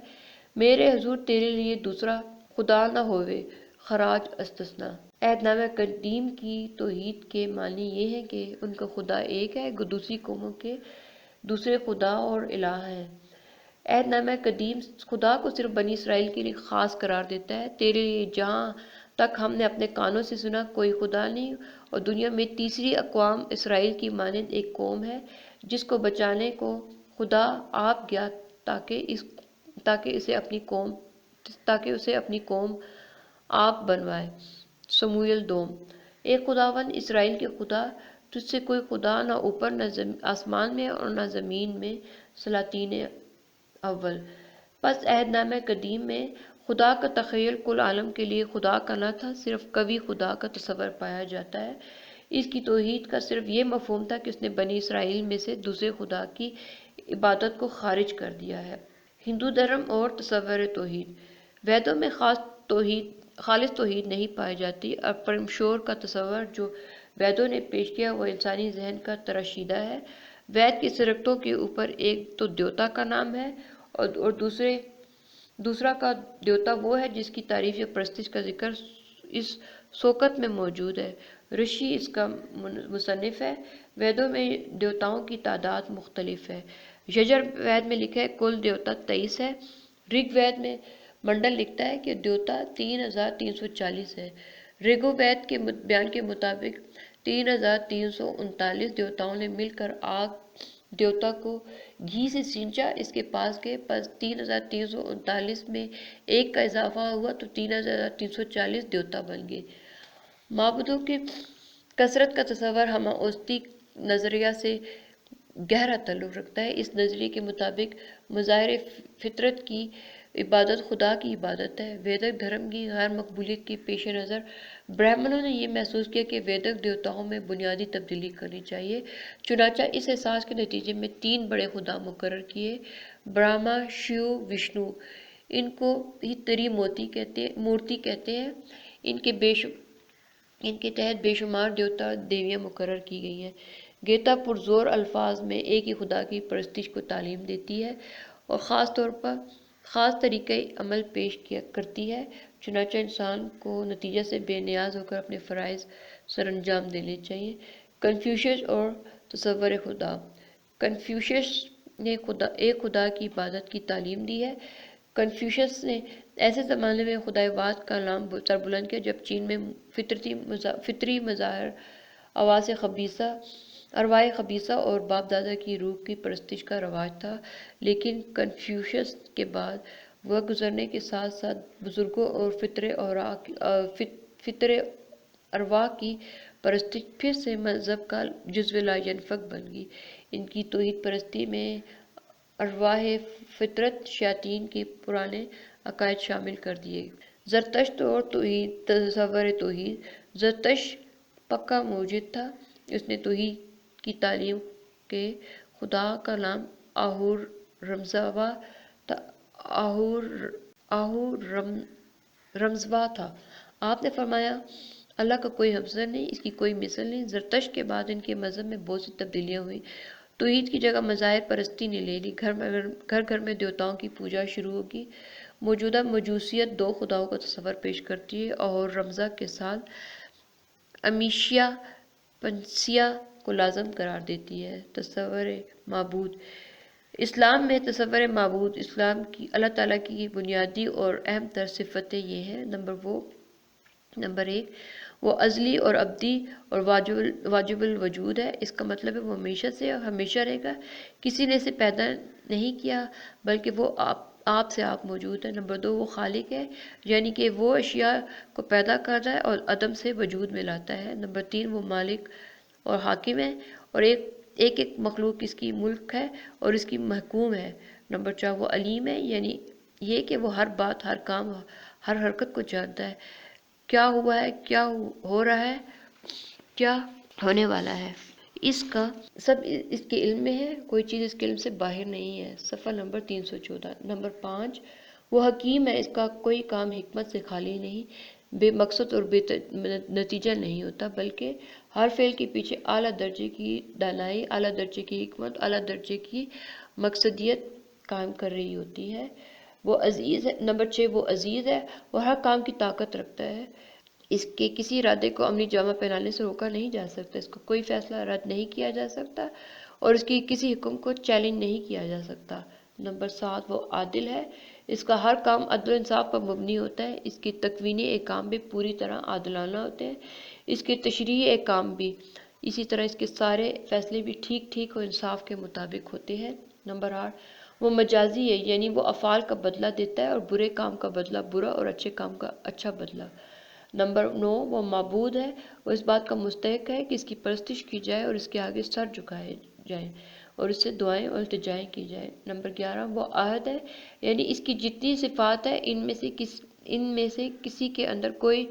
میرے حضور تیرے لیے دوسرا خدا نہ ہوئے، خراج استثنا۔ عہد نامہ قدیم کی توحید کے معنی یہ ہیں کہ ان کا خدا ایک ہے، دوسری قوموں کے دوسرے خدا اور الہ ہیں۔ عہد نامہ قدیم خدا کو صرف بنی اسرائیل کے لیے خاص قرار دیتا ہے، تیرے لیے جہاں تک ہم نے اپنے کانوں سے سنا کوئی خدا نہیں، اور دنیا میں تیسری اقوام اسرائیل کی مانند ایک قوم ہے جس کو بچانے کو خدا آپ گیا تاکہ اسے اپنی قوم آپ بنوائے۔ سموئیل دوم۔ اے خداوند اسرائیل کے خدا، تجھ سے کوئی خدا نہ اوپر نہ آسمان میں اور نہ زمین میں۔ سلاطین اول۔ پس عہد نامہ قدیم میں خدا کا تخیل کل عالم کے لیے خدا کا نہ تھا، صرف قوی خدا کا تصور پایا جاتا ہے۔ اس کی توحید کا صرف یہ مفہوم تھا کہ اس نے بنی اسرائیل میں سے دوسرے خدا کی عبادت کو خارج کر دیا ہے۔ ہندو دھرم اور تصور توحید۔ ویدوں میں خالص توحید نہیں پائی جاتی، اور پرمیشور کا تصور جو ویدوں نے پیش کیا وہ انسانی ذہن کا تراشیدہ ہے۔ وید کے سرکتوں کے اوپر ایک تو دیوتا کا نام ہے اور دوسرا کا دیوتا وہ ہے جس کی تعریف یا پرستش کا ذکر اس سوکت میں موجود ہے۔ رشی اس کا مصنف ہے۔ ویدوں میں دیوتاؤں کی تعداد مختلف ہے۔ یجر وید میں لکھا ہے کل دیوتا 23 ہے۔ رگ وید میں منڈل لکھتا ہے کہ دیوتا 3340 ہے۔ رگو وید کے بیان کے مطابق 3339 دیوتاؤں نے مل کر آگ دیوتا کو گھی سے سینچا، اس کے پاس گئے، پس 3339 میں ایک کا اضافہ ہوا تو 3340 دیوتا بن گئے۔ معبودوں کے کثرت کا تصور ہمہ اوسطی نظریہ سے گہرا تعلق رکھتا ہے۔ اس نظریے کے مطابق مظاہر فطرت کی عبادت خدا کی عبادت ہے۔ ویدک دھرم کی غیر مقبولیت کے پیش نظر برہمنوں نے یہ محسوس کیا کہ ویدک دیوتاؤں میں بنیادی تبدیلی کرنی چاہیے، چنانچہ اس احساس کے نتیجے میں 3 بڑے خدا مقرر کیے: برہما، شیو، وشنو۔ ان کو ہی تری مورتی کہتے ہیں۔ ان کے تحت بے شمار دیوتا دیویاں مقرر کی گئی ہیں۔ گیتا پرزور الفاظ میں ایک ہی خدا کی پرستش کو تعلیم دیتی ہے اور خاص طور پر خاص طریقہ عمل پیش کرتی ہے، چنانچہ انسان کو نتیجہ سے بے نیاز ہو کر اپنے فرائض سر انجام دینے چاہیے۔ کنفیوشس اور تصور خدا۔ کنفیوشس نے ایک خدا کی عبادت کی تعلیم دی ہے۔ کنفیوشس نے ایسے زمانے میں خدایواد کا نام سر بلند کیا جب چین میں فطری مظاہر ارواح خبیثہ اور باپ دادا کی روح کی پرستش کا رواج تھا، لیکن کنفیوشس کے بعد وقت گزرنے کے ساتھ ساتھ بزرگوں اور فطر ارواح کی پرستش پھر سے مذہب کا جزو لا ینفک بن گئی۔ ان کی توحید پرستی میں ارواح فطرت شیاطین کے پرانے عقائد شامل کر دیے۔ زرتشت اور توحید۔ تصور توحید۔ زرتشت پکا موجد تھا۔ اس نے توحید کی تعلیم کے خدا کا نام آہور رمزوا تھا۔ آپ نے فرمایا اللہ کا کوئی ہمسر نہیں، اس کی کوئی مثل نہیں۔ زرتشت کے بعد ان کے مذہب میں بہت سی تبدیلیاں ہوئیں۔ توحید کی جگہ مظاہر پرستی نے لے لی۔ گھر گھر میں دیوتاؤں کی پوجا شروع ہوگی۔ موجودہ مجوسیت 2 خداؤں کا تصور پیش کرتی ہے اور رمزا کے ساتھ امیشیا پنسیا کو لازم قرار دیتی ہے۔ تصور معبود۔ اسلام میں تصور معبود۔ اسلام کی اللہ تعالیٰ کی بنیادی اور اہم تر صفتیں یہ ہیں: نمبر 1، وہ ازلی اور ابدی اور واجب الوجود ہے۔ اس کا مطلب ہے وہ ہمیشہ سے اور ہمیشہ رہے گا، کسی نے اسے پیدا نہیں کیا بلکہ وہ آپ سے آپ موجود ہے۔ نمبر 2، وہ خالق ہے، یعنی کہ وہ اشیاء کو پیدا کرتا ہے اور عدم سے وجود میں لاتا ہے۔ نمبر 3، وہ مالک اور حاکم ہے اور ایک مخلوق اس کی ملک ہے اور اس کی محکوم ہے۔ نمبر 4، وہ علیم ہے، یعنی یہ کہ وہ ہر بات، ہر کام، ہر حرکت کو جانتا ہے، کیا ہوا ہے، کیا ہو رہا ہے، کیا ہونے والا ہے، اس کا سب اس کے علم میں ہے، کوئی چیز اس کے علم سے باہر نہیں ہے۔ صفحہ نمبر 314۔ نمبر 5، وہ حکیم ہے، اس کا کوئی کام حکمت سے خالی نہیں، بے مقصد اور بے نتیجہ نہیں ہوتا، بلکہ ہر فعل کے پیچھے اعلیٰ درجے کی دانائی، اعلیٰ درجے کی حکمت، اعلیٰ درجے کی مقصدیت قائم کر رہی ہوتی ہے۔ وہ عزیز ہے۔ نمبر 6، وہ عزیز ہے، وہ ہر کام کی طاقت رکھتا ہے، اس کے کسی ارادے کو عملی جامہ پہنانے سے روکا نہیں جا سکتا، اس کا کوئی فیصلہ رد نہیں کیا جا سکتا اور اس کی کسی حکم کو چیلنج نہیں کیا جا سکتا۔ نمبر 7، وہ عادل ہے، اس کا ہر کام عدل و انصاف پر مبنی ہوتا ہے، اس کے تکوینی احکام بھی پوری طرح عادلانہ ہوتے ہیں، اس کے تشریعی احکام بھی، اسی طرح اس کے سارے فیصلے بھی ٹھیک اور انصاف کے مطابق ہوتے ہیں۔ نمبر 8، وہ مجازی ہے، یعنی وہ افعال کا بدلہ دیتا ہے اور برے کام کا بدلہ برا اور اچھے کام کا اچھا بدلہ۔ نمبر 9، وہ معبود ہے، وہ اس بات کا مستحق ہے کہ اس کی پرستش کی جائے اور اس کے آگے سر جھکائے جائیں اور اس سے دعائیں اور التجائیں کی جائیں۔ نمبر 11، وہ احد ہے، یعنی اس کی جتنی صفات ہیں ان میں سے کسی کے اندر کوئی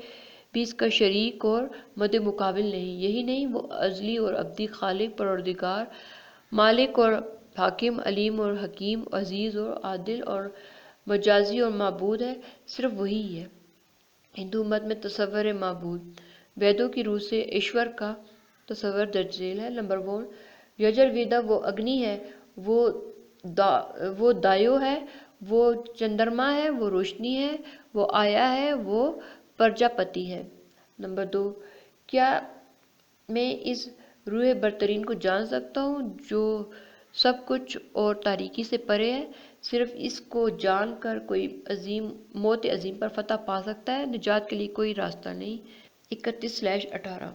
بھی اس کا شریک اور مد مقابل نہیں۔ یہی نہیں، وہ ازلی اور ابدی، خالق، پروردگار، مالک اور حاکم، علیم اور حکیم، عزیز اور عادل اور مجازی اور معبود ہے، صرف وہی ہے۔ ہندو مت میں تصور معبود۔ ویدوں کی روح سے ایشور کا تصور درج ذیل ہے۔ نمبر 1، یجر ویدا وہ اگنی ہے، وہ دایو ہے، وہ چندرما ہے، وہ روشنی ہے، وہ آیا ہے، وہ پرجاپتی ہے۔ نمبر 2، کیا میں اس روح برترین کو جان سکتا ہوں جو سب کچھ اور تاریکی سے پرے ہے؟ صرف اس کو جان کر کوئی موت عظیم پر فتح پا سکتا ہے، نجات کے لیے کوئی راستہ نہیں۔ 31/18۔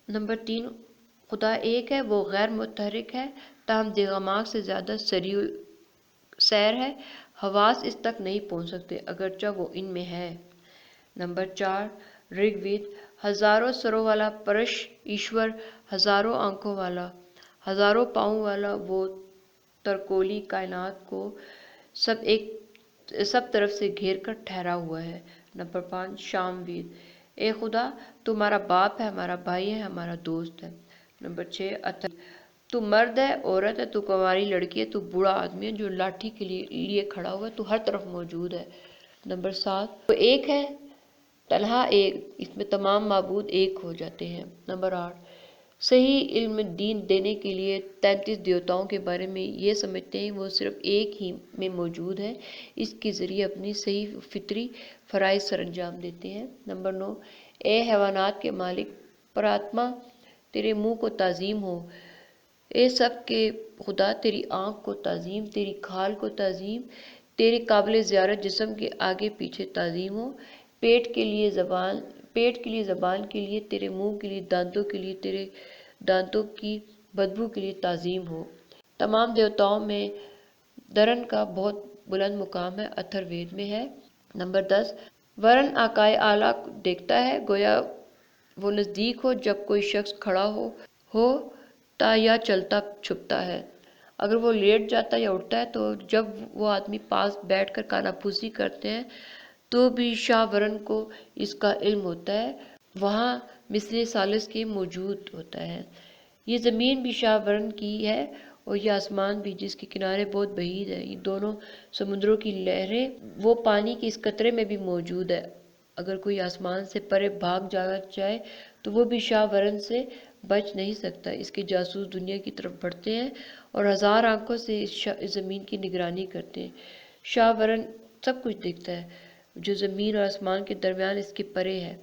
نمبر 3، خدا ایک ہے، وہ غیر متحرک ہے، تاہم دماغ سے زیادہ سریع سیر ہے، حواس اس تک نہیں پہنچ سکتے اگرچہ وہ ان میں ہے۔ نمبر 4، رگ وید، ہزاروں سروں والا پرش ایشور، ہزاروں آنکھوں والا، ہزاروں پاؤں والا، وہ ترکولی کائنات کو سب طرف سے گھیر کر ٹھہرا ہوا ہے۔ نمبر 5، شام وید، اے خدا تو ہمارا باپ ہے، ہمارا بھائی ہے، ہمارا دوست ہے۔ نمبر 6، اتر، تو مرد ہے، عورت ہے، تو کنواری لڑکی ہے، تو بوڑھا آدمی ہے جو لاٹھی کے لیے کھڑا ہوا ہے، تو ہر طرف موجود ہے۔ نمبر 7، وہ ایک ہے، تنہا ایک، اس میں تمام معبود ایک ہو جاتے ہیں۔ نمبر 8، صحیح علم دین دینے کے لیے 33 دیوتاؤں کے بارے میں یہ سمجھتے ہیں وہ صرف ایک ہی میں موجود ہے، اس کے ذریعے اپنی صحیح فطری فرائض سر انجام دیتے ہیں۔ نمبر 9، اے حیوانات کے مالک پراتما، تیرے منہ کو تعظیم ہو، اے سب کے خدا تیری آنکھ کو تعظیم، تیری کھال کو تعظیم، تیرے قابل زیارت جسم کے آگے پیچھے تعظیم ہو، پیٹ کے لیے زبان کے لیے، تیرے منہ کے لیے، دانتوں کے لیے، تیرے دانتوں کی بدبو کے لیے تعظیم ہو۔ تمام دیوتاؤں میں درن کا بہت بلند مقام ہے، اتھر وید میں ہے۔ نمبر 10، ورن آکائے اعلیٰ دیکھتا ہے، گویا وہ نزدیک ہو جب کوئی شخص کھڑا ہو تا یا چلتا چھپتا ہے، اگر وہ لیٹ جاتا یا اٹھتا ہے، تو جب وہ آدمی پاس بیٹھ کر کانا پھوسی کرتے ہیں تو بھی شاہ ورن کو اس کا علم ہوتا ہے، وہاں مثل ثالث کے موجود ہوتا ہے۔ یہ زمین بھی شاہ ورن کی ہے اور یہ آسمان بھی جس کے کنارے بہت بعید ہے، یہ دونوں سمندروں کی لہریں وہ پانی کے اس قطرے میں بھی موجود ہے، اگر کوئی آسمان سے پرے بھاگ جائے تو وہ بھی شاہ ورن سے بچ نہیں سکتا۔ اس کے جاسوس دنیا کی طرف بڑھتے ہیں اور 1000 آنکھوں سے اس زمین کی نگرانی کرتے ہیں۔ شاہ ورن سب کچھ دیکھتا ہے جو زمین اور آسمان کے درمیان اس کے پرے ہے۔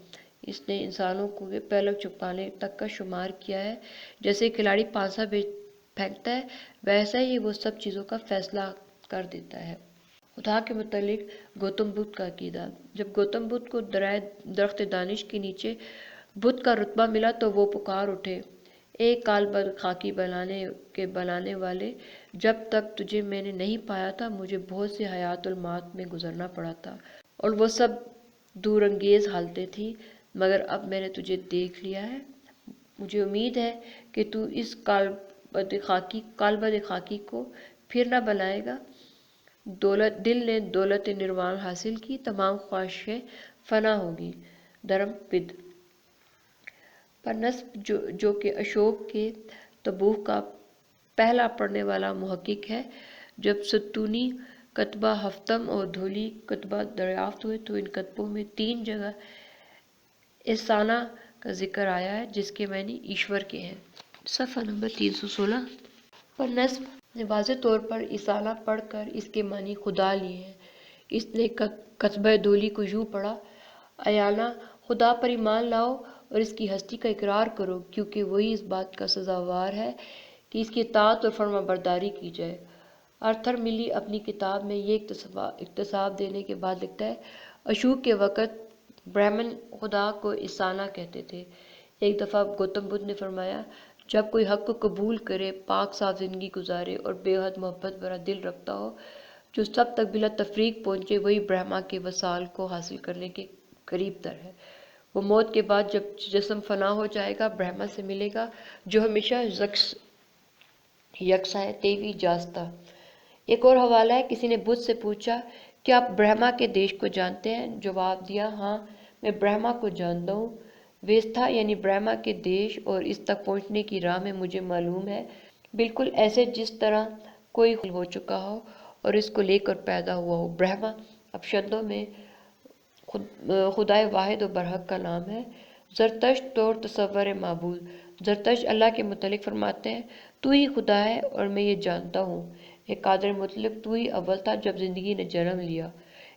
اس نے انسانوں کو پلک چھپانے تک کا شمار کیا ہے، جیسے کھلاڑی پانسا پھینکتا ہے ویسا ہی وہ سب چیزوں کا فیصلہ کر دیتا ہے۔ خدا کے متعلق گوتم بدھ کا عقیدہ، جب گوتم بدھ کو درخت دانش کے نیچے بدھ کا رتبہ ملا تو وہ پکار اٹھے، اے کالبد خاکی بنانے والے، جب تک تجھے میں نے نہیں پایا تھا مجھے بہت سے حیات المات میں گزرنا پڑا تھا اور وہ سب دور انگیز حالتیں تھیں، مگر اب میں نے تجھے دیکھ لیا ہے، مجھے امید ہے کہ تو اس کالبد خاکی کو پھر نہ بنائے گا۔ دل نے دولت نروان حاصل کی، تمام خواہشیں فنا ہوگی۔ دھرم پد پر نسب جو کہ اشوک کے تبوک کا پہلا پڑھنے والا محقق ہے، جب ستونی کتبہ ہفتم اور دھولی کتبہ دریافت ہوئے تو ان کتبوں میں 3 جگہ ایسانا کا ذکر آیا ہے جس کے معنی ایشور کے ہیں۔ صفحہ نمبر 316 پر نسب نے واضح طور پر ایسانا پڑھ کر اس کے معنی خدا لیے ہیں۔ اس نے کتبہ دھولی کو یوں پڑھا، ایانا خدا پر ایمان لاؤ اور اس کی ہستی کا اقرار کرو کیونکہ وہی اس بات کا سزاوار ہے کہ اس کی اطاعت اور فرما برداری کی جائے۔ آرتھر ملی اپنی کتاب میں یہ اقتصاب دینے کے بعد لکھتا ہے، اشوک کے وقت برہمن خدا کو ایسانا کہتے تھے۔ ایک دفعہ گوتم بدھ نے فرمایا، جب کوئی حق کو قبول کرے، پاک صاف زندگی گزارے اور بے حد محبت بھرا دل رکھتا ہو، جو سب تک بلا تفریق پہنچے، وہی برہما کے وصال کو حاصل کرنے کے قریب تر ہے۔ وہ موت کے بعد جب جسم فنا ہو جائے گا برہما سے ملے گا جو ہمیشہ یکساں ہے، تیوی جاستا۔ ایک اور حوالہ ہے، کسی نے بدھ سے پوچھا، کیا آپ برہما کے دیش کو جانتے ہیں؟ جواب دیا، ہاں میں برہما کو جانتا ہوں، ویستھا یعنی برہما کے دیش اور اس تک پہنچنے کی راہ میں مجھے معلوم ہے، بالکل ایسے جس طرح کوئی ہو چکا ہو اور اس کو لے کر پیدا ہوا ہو۔ برہما اپشندوں میں خدائے واحد و برحق کا نام ہے۔ زرتشت طور تصور معبود۔ زرتشت اللہ کے متعلق فرماتے ہیں تو ہی خدا ہے اور میں یہ جانتا ہوں اے قادر مطلق تو ہی اول تھا جب زندگی نے جنم لیا۔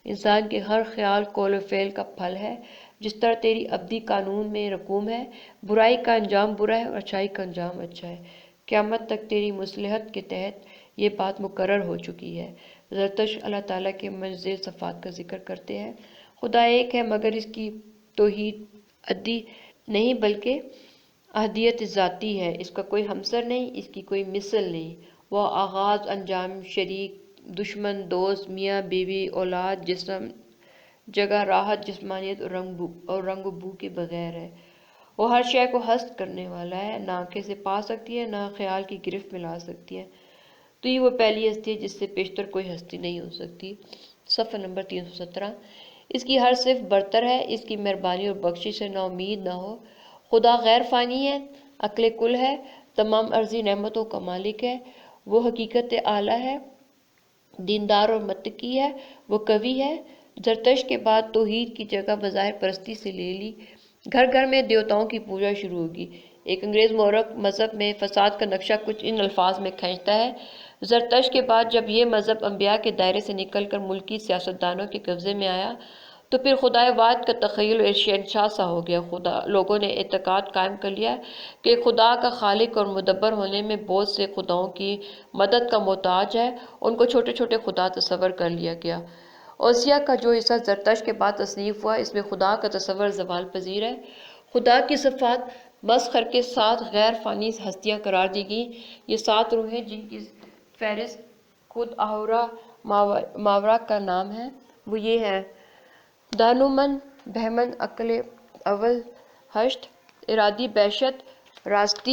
انسان کے ہر خیال قول و فعل کا پھل ہے جس طرح تیری ابدی قانون میں رقوم ہے، برائی کا انجام برا ہے اور اچھائی کا انجام اچھا ہے۔ قیامت تک تیری مصلحت کے تحت یہ بات مقرر ہو چکی ہے۔ زرتشت اللہ تعالیٰ کے منزل صفات کا ذکر کرتے ہیں۔ خدا ایک ہے مگر اس کی توحید عدی نہیں بلکہ احدیت ذاتی ہے، اس کا کوئی ہمسر نہیں، اس کی کوئی مثل نہیں۔ وہ آغاز انجام شریک دشمن دوست میاں بیوی اولاد جسم جگہ راحت جسمانیت اور رنگ و بو کے بغیر ہے۔ وہ ہر شے کو ہست کرنے والا ہے، نہ آنکھیں سے پا سکتی ہے نہ خیال کی گرفت میں لا سکتی ہے۔ تو یہ وہ پہلی ہستی ہے جس سے پیشتر کوئی ہستی نہیں ہو سکتی۔ صفحہ نمبر 317۔ اس کی ہر صفت برتر ہے، اس کی مہربانی اور بخشش سے نا امید نہ ہو۔ خدا غیر فانی ہے، عقل کل ہے، تمام عرضی نعمتوں کا مالک ہے، وہ حقیقت اعلیٰ ہے، دیندار اور متقی ہے، وہ قوی ہے۔ زرتشت کے بعد توحید کی جگہ بظاہر پرستی سے لے لی، گھر گھر میں دیوتاؤں کی پوجا شروع ہوگی۔ ایک انگریز مورخ مذہب میں فساد کا نقشہ کچھ ان الفاظ میں کھینچتا ہے: زرتشت کے بعد جب یہ مذہب انبیاء کے دائرے سے نکل کر ملکی سیاستدانوں کے قبضے میں آیا تو پھر خدائے واحد کا تخیل اور شہنشاہ سا ہو گیا۔ لوگوں نے اعتقاد قائم کر لیا کہ خدا کا خالق اور مدبر ہونے میں بہت سے خداؤں کی مدد کا محتاج ہے، ان کو چھوٹے چھوٹے خدا تصور کر لیا گیا۔ اوسیہ کا جو حصہ زرتشت کے بعد تصنیف ہوا اس میں خدا کا تصور زوال پذیر ہے۔ خدا کی صفات مسخر کے 7 غیر فانی ہستیاں قرار دی گئیں۔ یہ 7 روحیں جن کی فہرست خود احورا ماورا کا نام ہے وہ یہ ہیں: دانومن، بہمن، عقل اول، ہشت، ارادی، بہشت، راستی